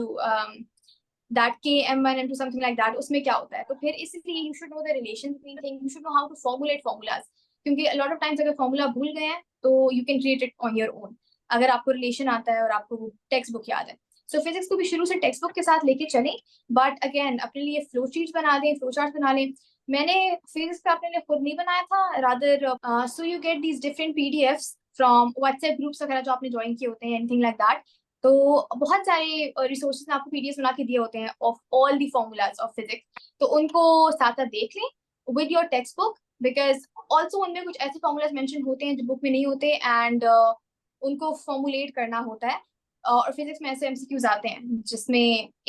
that K m1 m2 something like that, उसमें क्या होता है. तो फिर इसलिए you should know the relation between things, you should know how to formulate formulas, क्योंकि a lot of times अगर formula भूल गए हैं तो you can create it on your own अगर आपको रिलेशन आता है और आपको टेक्स्ट बुक याद है. सो फिजिक्स को भी शुरू से टेक्स्ट बुक के साथ लेके चलें, बट अगेन अपने लिए फ्लो शीट्स बना दें, फ्लो चार्ट बना लें. मैंने फिजिक्स का अपने लिए खुद नहीं बनाया था, rather so you get these different PDFs from WhatsApp groups वगैरह जो आपने ज्वाइन किए होते हैं, एनीथिंग लाइक दैट. तो बहुत सारे रिसोर्सेज में आपको PDFs बना के दिए होते हैं of all the formulas of physics, तो उनको साथ साथ देख लें with your text book, because also उनमें कुछ ऐसे फॉर्मूलाज मेंशन होते हैं जो बुक में नहीं होते, एंड उनको फॉर्मुलेट करना होता है. और फिजिक्स में ऐसे MCQs आते हैं जिसमें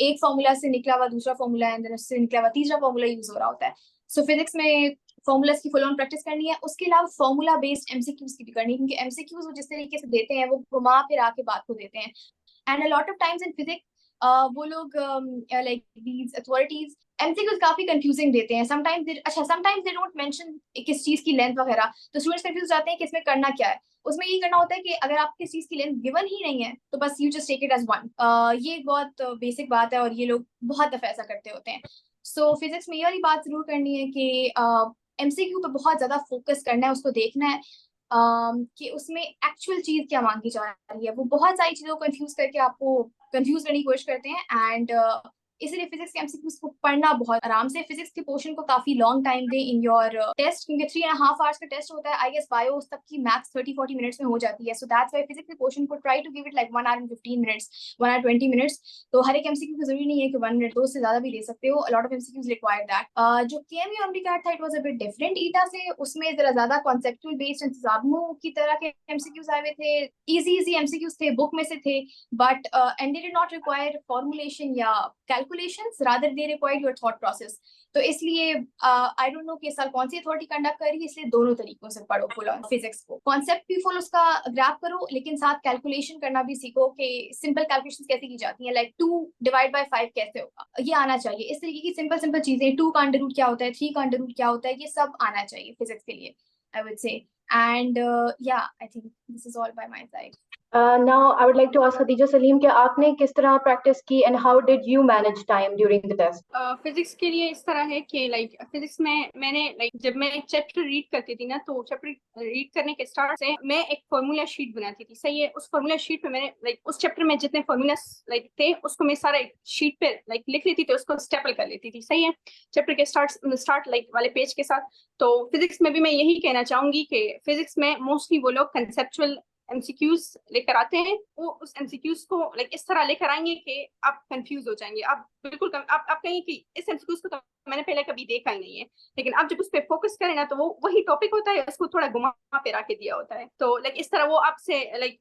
एक फॉर्मूला से निकला हुआ दूसरा फॉर्मूला है, एंड उससे निकला हुआ तीसरा फॉर्मूला यूज हो रहा होता है. सो फिजिक्स में फॉर्मूलाज की फुल ऑन प्रैक्टिस करनी है, उसके अलावा फॉर्मूला बेस्ड MCQs की भी करनी है, क्योंकि MCQs वो जिस तरीके से देते हैं वो घुमा फिर आके बात को देते हैं. And a lot of times in physics वो लोग लाइक दीज अथॉरिटीज MCQs काफी कंफ्यूजिंग देते हैं. समटाइम्स दे डोंट मेंशन किस चीज की लेंथ वगैरह, तो स्टूडेंट्स कंफ्यूज जाते हैं कि इसमें करना क्या है. उसमें यही करना होता है कि अगर आप किस चीज की लेंथ गिवन ही नहीं है तो बस you just take it as 1. ये बहुत बेसिक बात है और ये लोग बहुत दफे ऐसा करते होते हैं. सो फिजिक्स में ये वाली बात जरूर करनी है कि MCQ पे बहुत ज्यादा फोकस करना है, उसको देखना है कि उसमें एक्चुअल चीज क्या मांगी जा रही है. वो बहुत सारी चीजों को कंफ्यूज करके आपको कंफ्यूज करने की कोशिश करते हैं, एंड इसलिए फिजिक्स के MCQs को पढ़ना बहुत आराम से, फिजिक्स के पोर्शन को काफी लॉन्ग टाइम दे इन योर टेस्ट, क्योंकि 3.5 hours का टेस्ट होता है. आई गेस बायोस तक की मैक्स 30-40 मिनट्स में हो जाती है. सो दैट्स व्हाई फिजिक्स के पोर्शन को try to give it like 1 hour and 15 minutes, 1 hour 20 minutes. तो हर एक MCQ की जरूरी नहीं है कि 1 minute, 2 से ज्यादा भी ले सकते हो. Lot of MCQs require that. जो KMU MDCAT था, it was a bit different ETEA से. उसमें जरा ज्यादा कॉन्सेप्चुअल बेस्ड इंतजामों की तरह के MCQs आए हुए थे, इजी MCQs थे, बुक में से थे, but and they did not require formulation या calculations, rather they required your thought process. तो इसलिए आई डोंट नो कि इस साल कौन सी अथॉरिटी कंडक्ट कर रही है, इसलिए दोनों तरीकों से पढ़ो फुल ऑन फिजिक्स को. कॉन्सेप्ट भी फुल उसका ग्रैब करो, लेकिन साथ कैलकुलेशन करना भी सीखो कि सिंपल कैलकुलेशंस कैसे की जाती हैं, लाइक 2 / 5 कैसे होगा, ये आना चाहिए. इस तरीके की सिंपल चीजें, 2 का अंडर रूट क्या होता है, 3 का अंडर रूट क्या होता है, ये सब आना चाहिए फिजिक्स के लिए, I would say. And yeah, I think this is all by my side. Now I would like to ask Khadija Salim कि आपने किस तरह प्रैक्टिस की and how did you manage time during the test? Physics के लिए इस तरह है कि लाइक फिजिक्स में मैंने लाइक जब मैं चैप्टर रीड करती थी ना, तो चैप्टर रीड करने के स्टार्ट से मैं एक फॉर्मूला शीट बनाती थी. सही है, उस फॉर्मूला शीट पे मैंने लाइक उस चैप्टर में जितने फॉर्मूला लाइक थे उसको मैं सारा एक शीट पे लाइक लिख लेती थी, उसको स्टेपल कर लेती थी. सही है, चैप्टर के स्टार्ट लाइक वाले पेज के साथ. तो फिजिक्स में भी मैं यही कहना चाहूंगी कि फिजिक्स में मोस्टली वो लोग कंसेप्चुअल MCQs लेकर आते हैं वो उस MCQs को लाइक इस तरह लेकर आएंगे कि आप कंफ्यूज हो जाएंगे। आप बिल्कुल आप कहेंगे कि इस MCQs को तो मैंने पहले कभी देखा ही नहीं है, लेकिन आप जब उस पर फोकस करें ना तो वो वही टॉपिक होता है, उसको थोड़ा घुमा फिरा के दिया होता है। तो लाइक इस तरह वो आपसे लाइक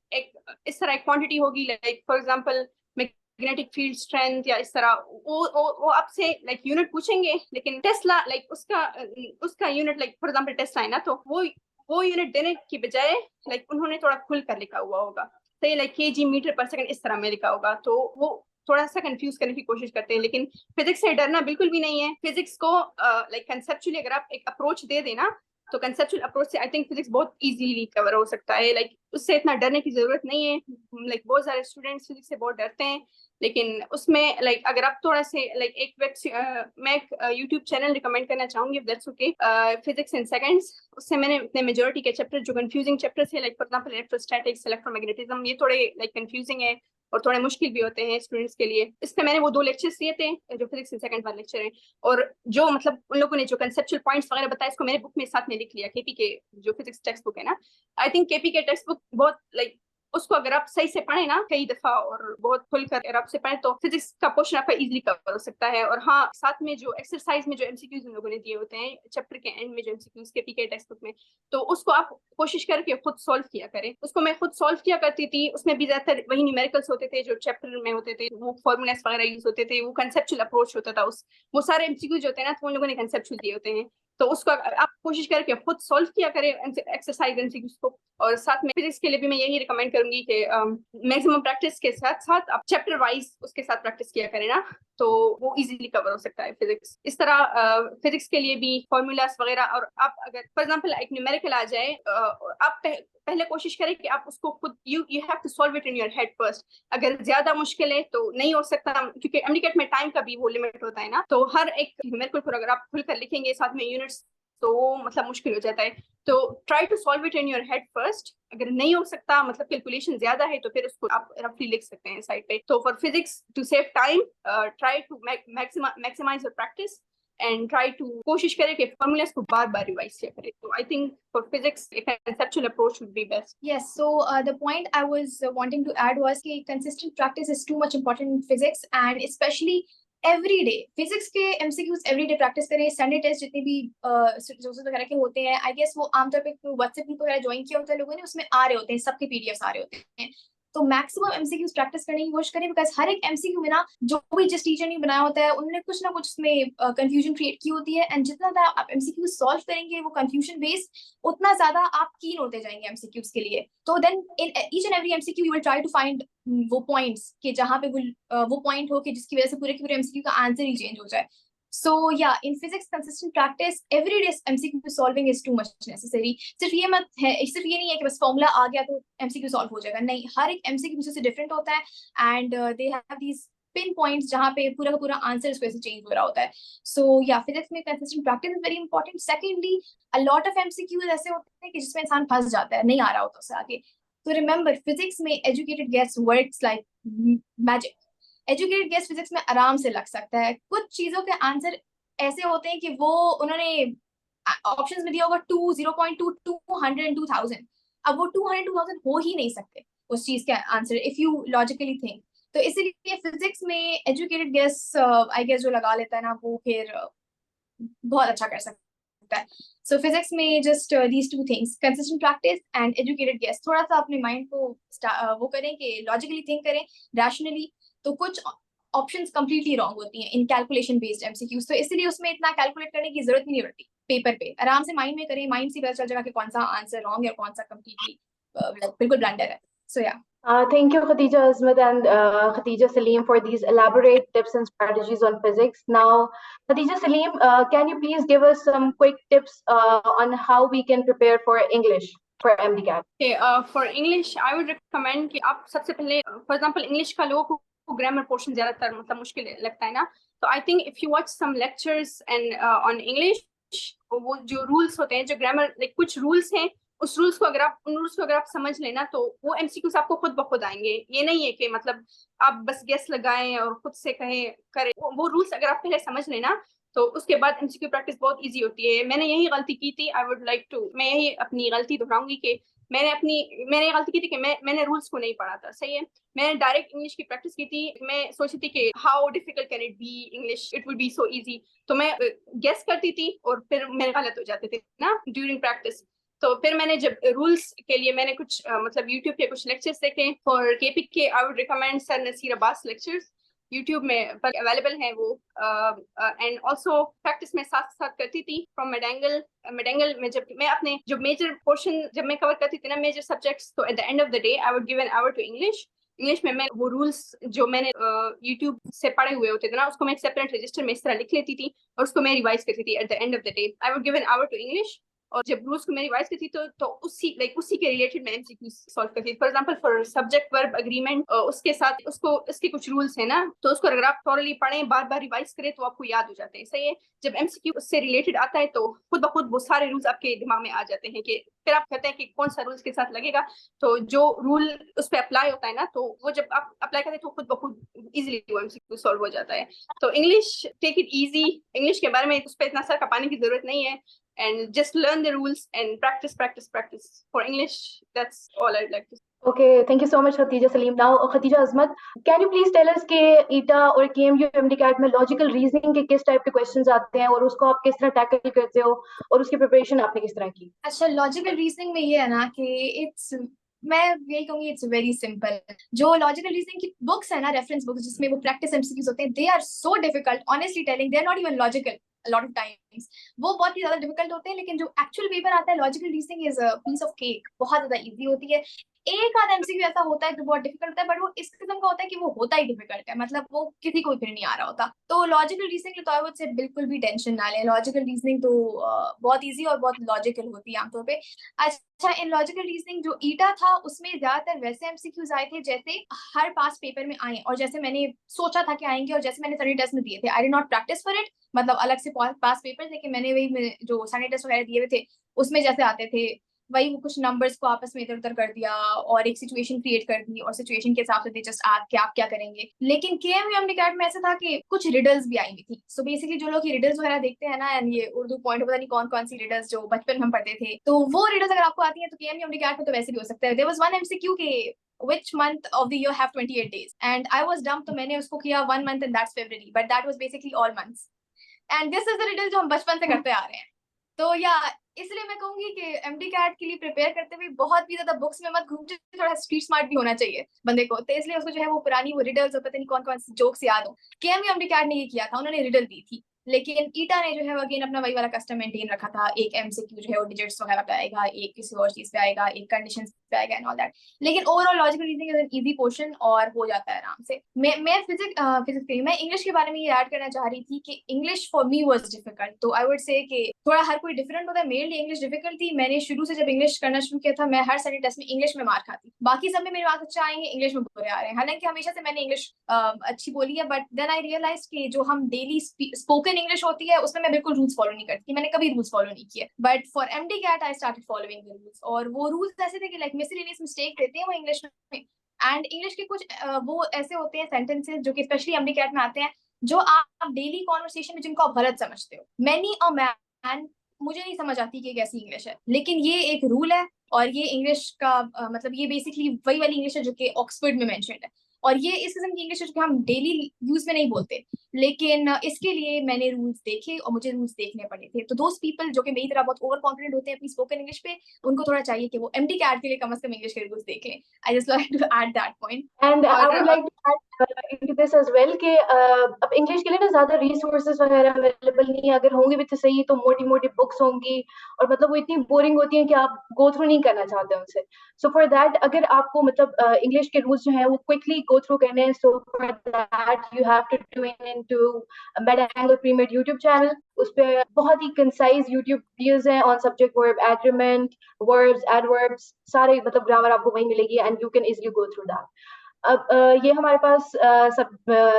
इस तरह एक क्वांटिटी होगी, like for example magnetic field strength या इस तरह वो आपसे लाइक यूनिट पूछेंगे, लेकिन टेस्ला लाइक उसका unit like for example Tesla है ना, तो वो यूनिट देने की बजाय लाइक उन्होंने थोड़ा खुल कर लिखा हुआ होगा, सही लाइक kg मीटर पर सेकंड इस तरह में लिखा होगा, तो वो थोड़ा सा कंफ्यूज करने की कोशिश करते हैं। लेकिन फिजिक्स से डरना बिल्कुल भी नहीं है। फिजिक्स को लाइक कंसेप्चुअली अगर आप एक अप्रोच दे देना तो कंसेप्चुअल अप्रोच से आई थिंक फिजिक्स बहुत इजीली कवर हो सकता है। लाइक उससे इतना डरने की जरूरत नहीं है। लाइक बहुत सारे स्टूडेंट्स फिजिक्स से बहुत डरते हैं, लेकिन उसमें लाइक अगर आप थोड़ा से लाइक मैं एक यूट्यूब चैनल रिकमेंड करना चाहूंगी, if that's okay, physics in seconds. उससे मैंने अपने मेजोरिटी के चैप्टर जो कंफ्यूजिंग चैप्टर्स है like for example electrostatics, electromagnetism, ये थोड़े लाइक कंफ्यूजिंग है और थोड़े मुश्किल भी होते हैं स्टूडेंट्स के लिए। इसमें मैंने वो 2 लेक्चर्स दिए थे जो फिजिक्स इन सेकंड वाले लेक्चर है, और जो मतलब उन लोगों ने जो कंसेप्चुअल पॉइंट्स वगैरह बताया इसको मैंने बुक में साथ में लिख लिया। केपी के जो फिजिक्स टेक्स्ट बुक है ना, आई थिंक केपी के टेक्स्ट बुक बहुत लाइक उसको अगर आप सही से पढ़े ना कई दफा और बहुत खुलकर अगर आप से पढ़े तो फिजिक्स का पोर्शन आपका इजीली कवर हो सकता है। और हाँ, साथ में जो एक्सरसाइज में जो MCQs उन लोगों ने दिए होते हैं चैप्टर के एंड में, जो MCQs के पीके टेक्स्ट बुक में, तो उसको आप कोशिश करके खुद सॉल्व किया करें। उसको मैं खुद सॉल्व किया करती थी, उसमें भी ज्यादातर वही न्यूमेरिकल्स होते थे जो चैप्टर में होते थे, वो फॉर्मूलास वगैरह यूज होते थे, वो कंसेप्चुअल अप्रोच होता था। वो सारे MCQs जो होते हैं ना तो उन लोगों ने कंसेप्चुअल दिए होते हैं, तो उसको आप कोशिश करके खुद सॉल्व किया करें एक्सरसाइज MCQs को। और साथ में फिजिक्स के लिए भी मैं यही रिकमेंड करूंगी कि मैक्सिमम प्रैक्टिस के साथ साथ आप चैप्टर वाइज उसके साथ प्रैक्टिस किया करें ना, तो वो इजीली कवर हो सकता है फिजिक्स। इस तरह फिजिक्स के लिए भी फॉर्मूलास वगैरह, और आप अगर फॉर एग्जांपल एक न्यूमेरिकल आ जाए, आप पहले कोशिश करें कि आप उसको खुद you have to solve it in your head first. अगर ज्यादा मुश्किल है तो नहीं हो सकता, क्योंकि एमडीकेट में टाइम का भी वो लिमिट होता है ना, तो हर एक न्यूमेरिकल को अगर आप खुलकर लिखेंगे साथ में यूनिट्स तो मतलब मुश्किल हो जाता है। तो try to solve it in your head first. अगर नहीं हो सकता, मतलब कैलकुलेशन ज्यादा है, तो फिर उसको आप रफली लिख सकते हैं साइड पे। तो for physics to save time, try to maximise your practice and try to कोशिश करें कि फॉर्मूलास को बार बार रिवाइज किया करें। तो I think for physics a conceptual approach would be best. Yes, so the point I was wanting to add was कि consistent practice is too much important in physics, and especially every day physics के MCQs every day practice करें। Sunday test जितने भी resources वगैरह के होते हैं, I guess वो आमतौर पे व्हाट्सएप ग्रुप वगैरह ज्वाइन किया होता है लोगों ने, उसमें आ रहे होते हैं, सबके PDFs आ रहे होते हैं। तो मैक्सिमम MCQs प्रैक्टिस करने की कोशिश करें, बिकॉज हर एक MCQ में ना जो भी जिस टीचर ने बनाया होता है उन्होंने कुछ ना कुछ उसमें कंफ्यूजन क्रिएट की होती है, एंड जितना ज्यादा आप MCQ सॉल्व करेंगे वो कंफ्यूजन बेस्ड, उतना ज्यादा आप कीन होते जाएंगे MCQs के लिए। तो then in each and every MCQ you will try to find वो पॉइंट्स कि जहाँ पे वो पॉइंट हो कि जिसकी वजह से पूरे के पूरे MCQ का आंसर ही चेंज हो जाए। So yeah, in physics, consistent practice, every day MCQ solving is too much necessary. सिर्फ ये नहीं है कि बस फॉर्मूला आ गया तो MCQ सॉल्व हो जाएगा, नहीं, हर एक MCQ से डिफरेंट होता है, and they have these pin points जहाँ पे पूरा का पूरा आंसर इस वजह से चेंज हो रहा होता है। सो या फिजिक्स में consistent practice is very important. Secondly, a lot of MCQs ऐसे होते हैं कि जिसमें इंसान फंस जाता है, नहीं आ रहा होता उससे आगे। तो रिमेंबर, फिजिक्स में educated guess works like magic. Educated guess physics में आराम से लग सकता है। कुछ चीजों के आंसर ऐसे होते हैं कि वो उन्होंने ऑप्शंस में दिया होगा 2, 0.2, 200 and 2000, अब वो 200, 2000 हो ही नहीं सकते उस चीज के answer if you logically think. तो इसीलिए फिजिक्स में एजुकेटेड गेस आई गेस जो लगा लेता है ना, वो फिर बहुत अच्छा कर सकता है। सो फिजिक्स में just these 2 things, consistent practice and educated guess. थोड़ा सा अपने माइंड को वो करें कि लॉजिकली थिंक करें, रैशनली। तो कुछ ऑप्शंस कंप्लीटली रॉन्ग होती हैं इन कैलकुलेशन बेस्ड MCQs, तो इसलिए उसमें इतना कैलकुलेट करने की जरूरत नहीं पड़ती। पेपर पे आराम से माइंड में करें, माइंड से पता चल जाएगा कि कौन सा आंसर रॉन्ग है और कौन सा कंप्लीटली बिल्कुल ब्लंडर है। सो या Thank you, Khatija Azmat and Khatija Salim, for these elaborate tips and strategies on physics. Now, Khatija Salim, can you please give us some quick tips on how we can prepare for English for MDCAT? Okay, for English, I would recommend कि आप सबसे पहले, for example, English का लोगों को grammar portion ज्यादातर मतलब मुश्किल लगता है ना, तो I think if you watch some lectures and on English, वो जो रूल्स होते हैं, जो ग्रामर लाइक कुछ रूल्स हैं, उन रूल्स को अगर आप समझ लेना तो वो MCQs आपको खुद ब खुद आएंगे। ये नहीं है कि मतलब आप बस गेस लगाएं और खुद से करें। वो रूल्स अगर आप पहले समझ लेना तो उसके बाद MCQ प्रैक्टिस बहुत इजी होती है। मैंने यही गलती की थी, मैं यही अपनी गलती दोहराऊंगी कि मैंने ये गलती की थी कि मैंने रूल्स को नहीं पढ़ा था, सही है। मैंने डायरेक्ट इंग्लिश की प्रैक्टिस की थी। मैं सोचती थी कि how difficult can it be English, it will be so easy. तो मैं गेस करती थी और फिर मेरे गलत हो जाते थे ना ड्यूरिंग प्रैक्टिस। तो फिर मैंने जब रूल्स के लिए मैंने कुछ मतलब यूट्यूब के कुछ लेक्चर्स देखे फॉर केपी के। I would recommend sir Naseer Abbas lectures, YouTube में पर अवेलेबल है वो। एंड ऑल्सो प्रैक्टिस में साथ साथ करती थी फ्रॉम मेडेंगल में। जब मैं अपने जो मेजर पोर्शन जब मैं कवर करती थी ना मेजर सब्जेक्ट्स, तो at the end of the day I would give an hour to English में मैं वो रूल्स जो मैंने यूट्यूब से पढ़े हुए होते थे ना, उसको मैं एक सेपरेट रजिस्टर में इस तरह लिख लेती थी और उसको मैं रिवाइज करती थी। At the end of the day I would give an hour to English. और जब रूल्स को मैं रिवाइज करती तो उसी के रिलेटेड मैं एमसीक्यूज सॉल्व करती थी। For example for subject verb agreement, उसके साथ उसके कुछ रूल्स है ना, तो उसको अगर आप थॉरली पढ़ें, बार बार रिवाइज करें, तो आपको याद हो जाते हैं, सही है। जब एमसीक्यू उससे रिलेटेड आता है तो खुद ब खुद वो सारे रूल्स आपके दिमाग में आ जाते हैं कि फिर आप कहते हैं कि कौन सा रूल्स के साथ लगेगा। तो जो रूल उस पर अप्लाई होता है ना, तो वो जब आप अप्लाई करते हैं तो खुद ब खुद इजिली वो एमसीक्यू सॉल्व हो जाता है। तो English, take it easy. English के बारे में उस पर इतना सर खपाने की जरूरत नहीं है, and just learn the rules and practice for English. That's all I'd like to say. Okay, thank you so much, Khatija Salim. Now, Khatija Azmat, can you please tell us कि ETA और KMU MDCAT में logical reasoning के किस type के questions आते हैं और उसको आप किस तरह टैकल करते हो और उसकी प्रिपरेशन आपने किस तरह की? अच्छा, लॉजिकल रीजनिंग में ये है ना कि मैं यही कहूंगी इट्स वेरी सिंपल। जो लॉजिकल रीजनिंग की बुक्स है ना, रेफरेंस बुक्स जिसमें वो प्रैक्टिस एमसीक्यूज होते हैं, they are so difficult, honestly telling, they are not even logical lot of times. वो बहुत ही ज्यादा डिफिकल्ट होते हैं, लेकिन जो एक्चुअल पेपर आता है logical reasoning is a piece of cake, बहुत ज्यादा इजी होती है। एक आध एमसीक्यू ऐसा होता है जो बहुत डिफिकल्ट होता है, बट वो इस किस्म का होता है कि वो होता ही डिफिकल्ट है, मतलब वो किसी को फिर नहीं आ रहा होता। तो लॉजिकल रीजनिंग तो आई वुड से बिल्कुल भी टेंशन ना लें। लॉजिकल रीजनिंग तो बहुत इजी और बहुत लॉजिकल होती है आमतौर पे। अच्छा, इन लॉजिकल रीजनिंग जो ईटा था उसमें ज्यादातर वैसे एमसीक्यूज आए थे जैसे हर पास पेपर में आए और जैसे मैंने सोचा था कि आएंगे और जैसे मैंने सनी टेस्ट में दिए थे। I did not practice for it, मतलब अलग से पास पेपर, लेकिन मैंने वही जो सनी टेस्ट वगैरह दिए हुए थे उसमें जैसे आते थे वही वो कुछ नंबर्स को आपस में इधर उधर कर दिया और एक सिचुएशन क्रिएट कर दी और सिचुएशन के हिसाब से दे जस्ट आस्क कि आप क्या करेंगे। लेकिन केएमयू एमडीकैट में ऐसा था कि कुछ रिडल्स भी आई हुई थी। सो बेसिकली जो लोग ये रिडल्स वगैरह देखते हैं ना, एंड ये उर्दू पॉइंट पता नहीं कौन कौन सी रिडल्स जो बचपन में हम पढ़ते थे, तो वो रिडल्स अगर आपको आती है तो केएमयू एमडीकैट में तो वैसे भी हो सकता है। देयर वाज वन एमसीक्यू के which month of the year have 28 days and I was dumb, तो मैंने उसको किया 1 month and that's February, but that was basically all months and this is the riddle जो हम बचपन से करते आ रहे हैं। तो या इसलिए मैं कहूंगी कि एमडीकैट के लिए प्रिपेयर करते हुए बहुत भी ज्यादा बुक्स में मत घूमते, थोड़ा स्ट्रीट स्मार्ट भी होना चाहिए बंदे को। तो इसलिए उसको जो है वो पुरानी वो रिडल्स और पता नहीं कौन कौन से जोक्स याद हो। केएमयू एमडीकैट ने ये किया था, उन्होंने रिडल दी थी, लेकिन ईटा ने जो है अगेन अपना वही वाला कस्टम मेंटेन रखा था। एक एमसीक्यू जो है वो डिजिट्स वगैरह पे आएगा, एक किसी और चीज पे आएगा, एक कंडीशंस पे आएगा एंड ऑल दैट। लेकिन overall logical reasoning is an easy portion और हो जाता है आराम से। मैं मैं इंग्लिश के बारे में ये ऐड करना चाह रही थी कि English for me was difficult. तो आई वुड से कि थोड़ा हर कोई डिफरेंट होता है। मेरे लिए इंग्लिश डिफिकल्ट थी। मैंने शुरू से जब इंग्लिश करना शुरू किया था, मैं हर सैटरडे टेस्ट में इंग्लिश में मार खाती, बाकी सब में मेरे मार्क्स अच्छा आएंगे, इंग्लिश में बुरे आ रहे हैं। हालांकि हमेशा से मैंने इंग्लिश अच्छी बोली है, बट देन आई रियलाइज कि जो हम डेली स्पोकन इंग्लिश होती है उसमें मैं बिल्कुल रूल्स फॉलो नहीं करती, मैंने कभी रूल्स फॉलो नहीं किए। But for MDCAT I started following the rules, और वो रूल्स ऐसे थे कि लाइक मिसलेनियस मिस्टेक देते हैं वो इंग्लिश में, एंड इंग्लिश के कुछ वो ऐसे होते हैं सेंटेंसेस जो कि स्पेशली एमडीकैट में आते हैं जो आप डेली कॉन्वर्सेशन में जिनको आप गलत समझते हो। मैनी अ मैन, मुझे नहीं समझ आती कि कैसी इंग्लिश है, लेकिन ये एक रूल है और ये इंग्लिश का मतलब ये बेसिकली वही वाली इंग्लिश है जो कि ऑक्सफोर्ड में मेंशन्ड है, और ये इस किस्म की इंग्लिश है जो कि हम डेली यूज में नहीं बोलते। लेकिन इसके लिए मैंने रूल्स देखे और मुझे रूल्स देखने पड़े थे। तो दोस्त पीपल जो कि मेरी तरह बहुत ओवर कॉन्फिडेंट होते हैं अपनी स्पोकन इंग्लिश पे, उनको थोड़ा चाहिए कि वो एमडीकैट के लिए कम से कम इंग्लिश के रूल्स देख लें। I just like to add that point. And I would like to add into this as well कि अब इंग्लिश के लिए ना ज्यादा रिसोर्सेज वगैरह अवेलेबल नहीं है, अगर होंगे भी तो सही तो मोटी मोटी बुक्स होंगी और मतलब वो इतनी बोरिंग होती हैं कि आप गो थ्रू नहीं करना चाहते उनसे। सो फॉर दैट अगर आपको मतलब इंग्लिश के रूल्स जो हैं वो क्विकली गो थ्रू करने हैं, so for that you have to tune into MedAngle premed YouTube channel. उस पे बहुत ही कंसाइज यूट्यूब वीडियोस हैं on subject verb agreement, verbs, adverbs, सारे मतलब ग्रामर आपको वहीं मिलेगी and you can easily go through that. अब ये हमारे पास सब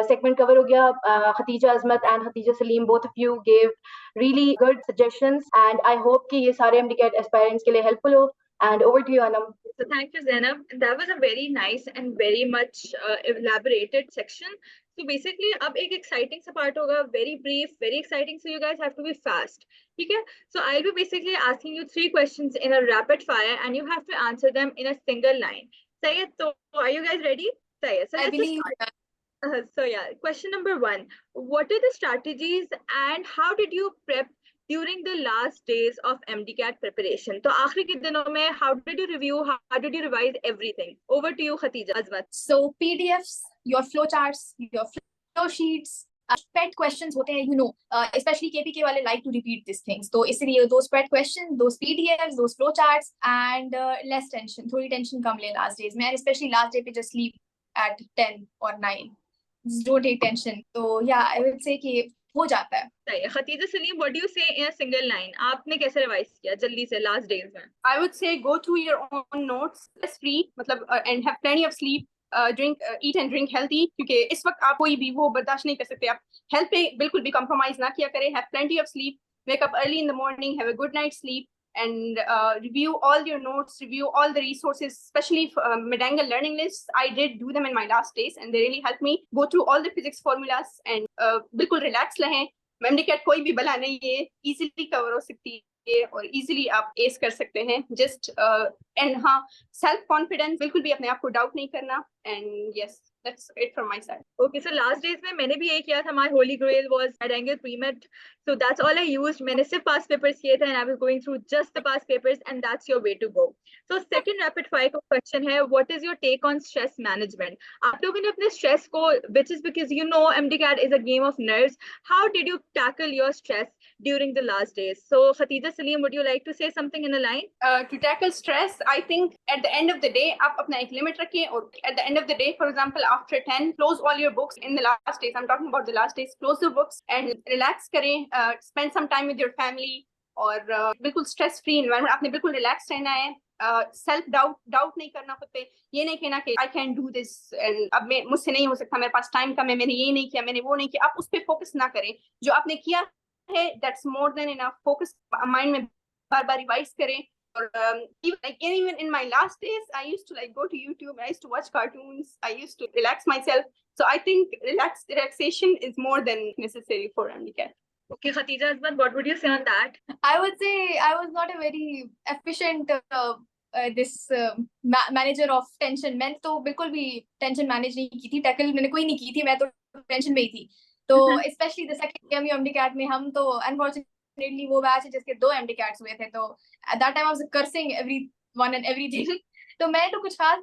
सेगमेंट कवर हो गया। Khadija Azmat and Khadija Saleem, both of you gave really good suggestions and I hope कि ये सारे MDCAT aspirants के लिए helpful हो। And over to you, Anam. So thank you, Zainab. That was a very nice and very much elaborated section. So basically अब एक exciting सा part होगा, very brief, very exciting, so you guys have to be fast. ठीक है? So I'll be basically asking you 3 questions in a rapid fire and you have to answer them in a single line. सही है? तो are you guys ready? सही है. So I let's just believe start. So yeah, question number 1. What are the strategies and how did you prep during the last days of MDCAT preparation? तो आखिरी के दिनों में how did you review, how did you revise everything? Over to you, Khatija. Azmat. So PDFs, your flowcharts, your flow sheets, pet questions होते हैं, especially KPK वाले like to repeat these things. तो इसलिए those pet questions, those PDFs, those flowcharts, and less tension, थोड़ी tension कम ले last days में, and especially last day पे just sleep at 10 or 9. Just don't take tension. So yeah, I would say कि हो जाता है. सही है. Khatija Salim, what do you say in a single line? आपने कैसे रिवाइज किया जल्दी से last days में? I would say go through your own notes, stress free, मतलब and have plenty of sleep. Drink, eat and drink healthy, क्योंकि इस वक्त आप कोई भी वो बर्दाश्त नहीं कर सकते. आप हेल्थ पे बिल्कुल भी compromise ना किया करें. Have plenty of sleep. Wake up early in the morning. Have a good night's sleep. And review all your notes, review all the resources, especially Medangle learning lists. I did do them in my last days and they really helped me go through all the physics formulas and बिल्कुल relax रहें. MDCAT कोई भी बला नहीं है, easily cover हो सकती है और easily आप ace कर सकते हैं. Just and हाँ, self confidence, बिल्कुल भी अपने आप को doubt नहीं करना. And yes, that's it from my side. Okay, so last days में मैंने भी यही किया था. My holy grail was Medangle pre-med. So that's all I used. मैंने सिर्फ past papers किए थे and I was going through just the past papers and that's your way to go. So second rapid fire question है, what is your take on stress management? आप लोगों ने अपने stress को, which is because you know MDCAT is a game of nerves. How did you tackle your stress during the last days? So Khatija Salim, would you like to say something in a line? To tackle stress, I think at the end of the day, आप अपना एक limit रखें और at the end of the day, for example, after 10, close all your books. In the last days, I'm talking about the last days, close the books and relax करें, spend some time with your family और बिल्कुल stress free environment. आपने बिल्कुल relax रहना है. Self doubt नहीं करना खुद पे. ये नहीं कहना कि I can't do this and अब मैं मुझसे नहीं हो सकता, मेरे पास time कम है, मैंने ये नहीं किया, मैंने वो नहीं किया. आप उस पे focus ना करें. जो आपने किया है, that's more than enough. Focus mind में बार-बार revise करें. Or even in my last days, I used to go to YouTube. I used to watch cartoons. I used to relax myself. So I think relaxation is more than necessary for MDCAT. Okay, Khatija Azmat, what would you say on that? I would say I was not a very efficient manager of tension. मैंने तो बिल्कुल भी tension manage नहीं की थी. Tackle मैंने कोई नहीं की थी. मैं तो tension में ही थी. तो especially the second KMU MDCAT में हम तो unfortunately वो batch है जिसके 2 MDCATs हुए थे. तो at that time I was cursing everyone and everything. तो मैं तो कुछ खास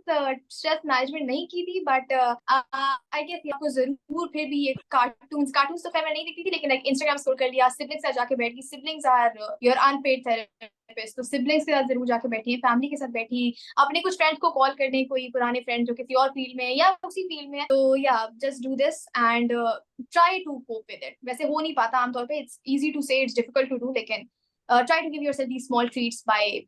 स्ट्रेस मैनेजमेंट नहीं की थी, बट आई गेस आपको जरूर फिर भी ये कार्टून्स तो खैर मैं नहीं देखती थी, लेकिन इंस्टाग्राम स्क्रॉल कर लिया, सिबलिंग्स से जाके बैठी. Siblings are your unpaid therapist. तो सिबलिंग्स के साथ जरूर जाके बैठी, फैमिली के साथ बैठी, अपने कुछ फ्रेंड्स को कॉल करने, कोई पुराने फ्रेंड जो किसी और फील्ड में या उसी फील्ड में है. तो या just do this and try to cope with it. वैसे हो नहीं पाता आमतौर पे. It's easy to say, it's difficult to do, लेकिन try to give yourself these small treats by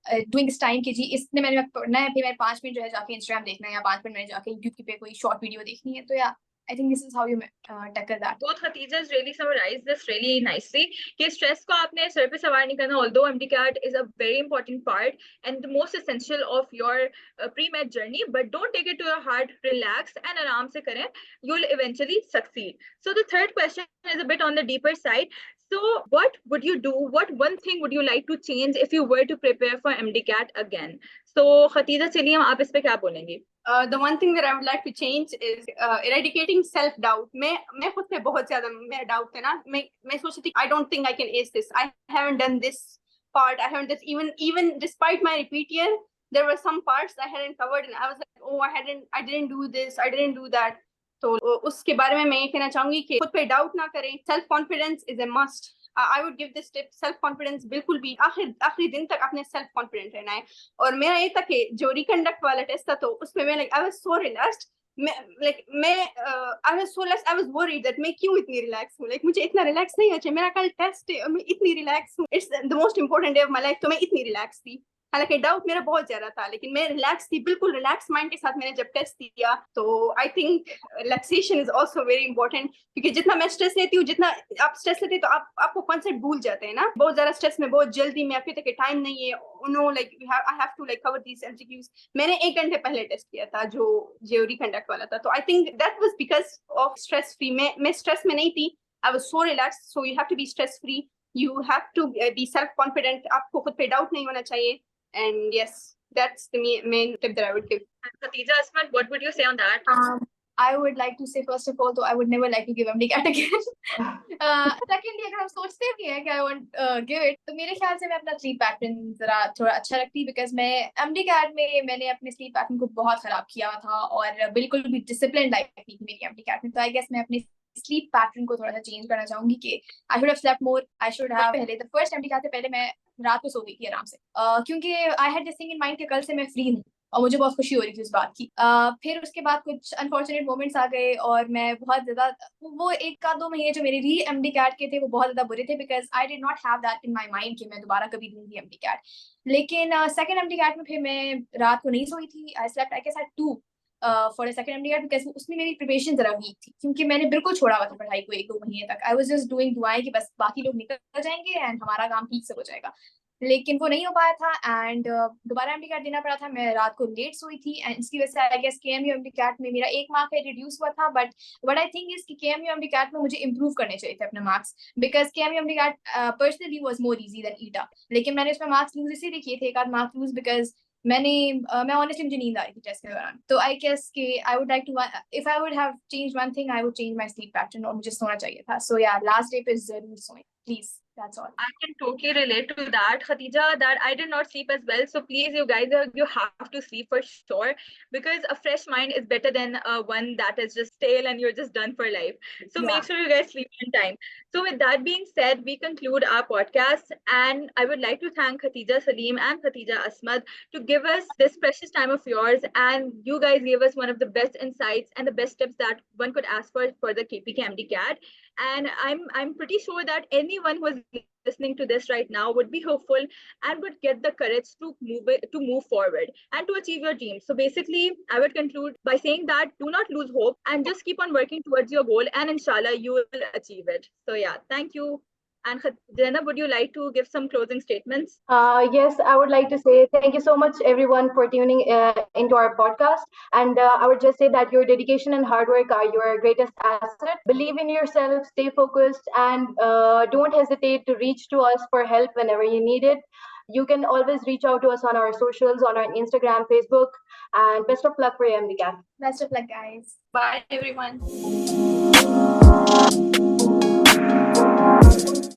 doing this time के जी इसने मैंने पढ़ना है, फिर मैंने 5 मिनट जो है जाके इंस्टाग्राम देखना है, या 5 मिनट मैंने जाके यूट्यूब पे कोई शॉर्ट वीडियो देखनी है. तो या I think this is how you tackle that. Both Khatijas really summarized this really nicely. कि stress को आपने सर पे सवार नहीं करना. Although MDCAT is a very important part and the most essential of your pre-med journey, but don't take it to your heart. Relax and आराम से करें. You'll eventually succeed. So the third question is a bit on the deeper side. So what would you do? What one thing would you like to change if you were to prepare for MDCAT again? So Khatija Salim, आप इस पे क्या बोलेंगी? The one thing that I would like to change is eradicating self-doubt. मैं खुद पे बहुत ज़्यादा मेरा doubt है ना. मैं सोचती थी I don't think I can ace this. I haven't done this part. I haven't this even despite my repeat year, there were some parts I hadn't covered and I was like, oh, I didn't do this. I didn't do that. तो उसके बारे में मैं ये कहना चाहूंगी कि खुद पे डाउट ना करें. Self confidence is a must. I would give this tip. Self confidence बिल्कुल भी आखिरी दिन तक आपने सेल्फ कॉन्फिडेंट रहना है. और मेरा ये था कि जो रिकंडक्ट वाला टेस्ट था, तो उसमें मैं आई was so relaxed. I was worried that मैं क्यों इतनी रिलैक्स हूँ. मुझे इतना रिलैक्स नहीं होना चाहिए. मेरा कल टेस्ट है और मैं इतनी रिलैक्स हूँ. It's the most important day of my life. तो मैं इतनी रिलैक्स थी. हालांकि डाउट मेरा बहुत ज्यादा था, लेकिन मैं रिलैक्स थी, बिल्कुल रिलैक्स माइंड के साथ मैंने जब टेस्ट दिया। तो I think relaxation is also very important, क्योंकि जितना मैं स्ट्रेस लेती हूँ, जितना आप स्ट्रेस लेते हैं तो आपको कॉन्सेप्ट भूल जाते हैं ना। बहुत ज्यादा स्ट्रेस में, बहुत जल्दी में, आपके तक टाइम नहीं है, no like I have to like cover these MCQs. मैंने 1 घंटे पहले टेस्ट किया था जो रिकंडक्ट वाला था। तो I think that was because of stress free. मैं स्ट्रेस में नहीं थी, I was so relaxed. So you have to be stress free, you have to be self confident, आपको खुद पे डाउट नहीं होना चाहिए। and yes, that's the main tip that I would give. Khatija Asmat, what would you say on that? I would like to say, first of all, though, I would never like to give MDCAT again. Secondly, अगर हम सोचते भी हैं कि I won't give it, तो मेरे ख्याल से मैं अपना sleep pattern जरा थोड़ा अच्छा रखती, because मैं MDCAT में मैंने अपने sleep pattern को बहुत खराब किया था और बिल्कुल भी disciplined life नहीं थी मेरी MDCAT में। तो I guess मैं अपने sleep pattern को थोड़ा सा change करना चाहूंगी कि I should have slept more. I should have पहले the first MDCAT से पहले मैं रात को सो गई थी आराम से, क्योंकि I had this thing in mind कि कल से मैं फ्री हूँ और मुझे बहुत खुशी हो रही थी उस बात की। फिर उसके बाद कुछ अनफॉर्चुनेट मोमेंट्स आ गए और मैं बहुत ज्यादा, वो 1-2 महीने जो मेरे री MDCAT के थे वो बहुत ज्यादा बुरे थे, because I did not have that in my mind कि मैं दोबारा कभी दूंगी MDCAT। लेकिन सेकंड MDCAT में फिर मैं रात को नहीं सोई थी। I slept I guess at 2 for second MDCAT, because उसमें मेरी प्रिपरेशन जरा वीक थी, क्योंकि मैंने बिल्कुल छोड़ा हुआ था पढ़ाई को 1-2 महीने तक। आई वाज जस्ट डूइंग दुआएं कि बस बाकी लोग निकल जाएंगे एंड हमारा काम ठीक से हो जाएगा, लेकिन वो नहीं हो पाया था एंड दोबारा MDCAT देना पड़ा था। मैं रात को लेट सोई थी एंड इसकी वजह से आई गेस KMU MDCAT में मेरा 1 मार्क है रिड्यूस हुआ था। But what I think is कि KMU MDCAT में मुझे इंप्रूव करने चाहिए थे अपने marks, because KMU MDCAT personally was more easy than ETEA. लेकिन मैंने उसमें मार्क्स लूज इसलिए किए थे, 1 मार्क लूज, बिकॉज मैं ऑनेस्टली मुझे नींद आ रही थी टेस्ट के दौरान। तो आई गेस कि I would like to, if I would have change one thing, I would change my sleep pattern, और मुझे सोना चाहिए था। सो या, लास्ट डे पे जरूर सोएं please, that's all. I can totally relate to that, Khatija, that I did not sleep as well. So please, you guys, you have to sleep for sure, because a fresh mind is better than one that is just stale and you're just done for life. So Yeah. make sure you guys sleep in time. So with that being said, we conclude our podcast, and I would like to thank Khatija Salim and Khatija Asmat to give us this precious time of yours, and you guys gave us one of the best insights and the best tips that one could ask for the KPK MDCAT. And I'm pretty sure that anyone who is listening to this right now would be hopeful and would get the courage to move forward and to achieve your dreams. So basically, I would conclude by saying that do not lose hope and just keep on working towards your goal, and inshallah you will achieve it. So yeah, thank you. And Zainab, would you like to give some closing statements? Yes, I would like to say thank you so much, everyone, for tuning into our podcast. And I would just say that your dedication and hard work are your greatest asset. Believe in yourself, stay focused, and don't hesitate to reach to us for help whenever you need it. You can always reach out to us on our socials, on our Instagram, Facebook, and best of luck for your MDCAT. Best of luck, guys. Bye everyone.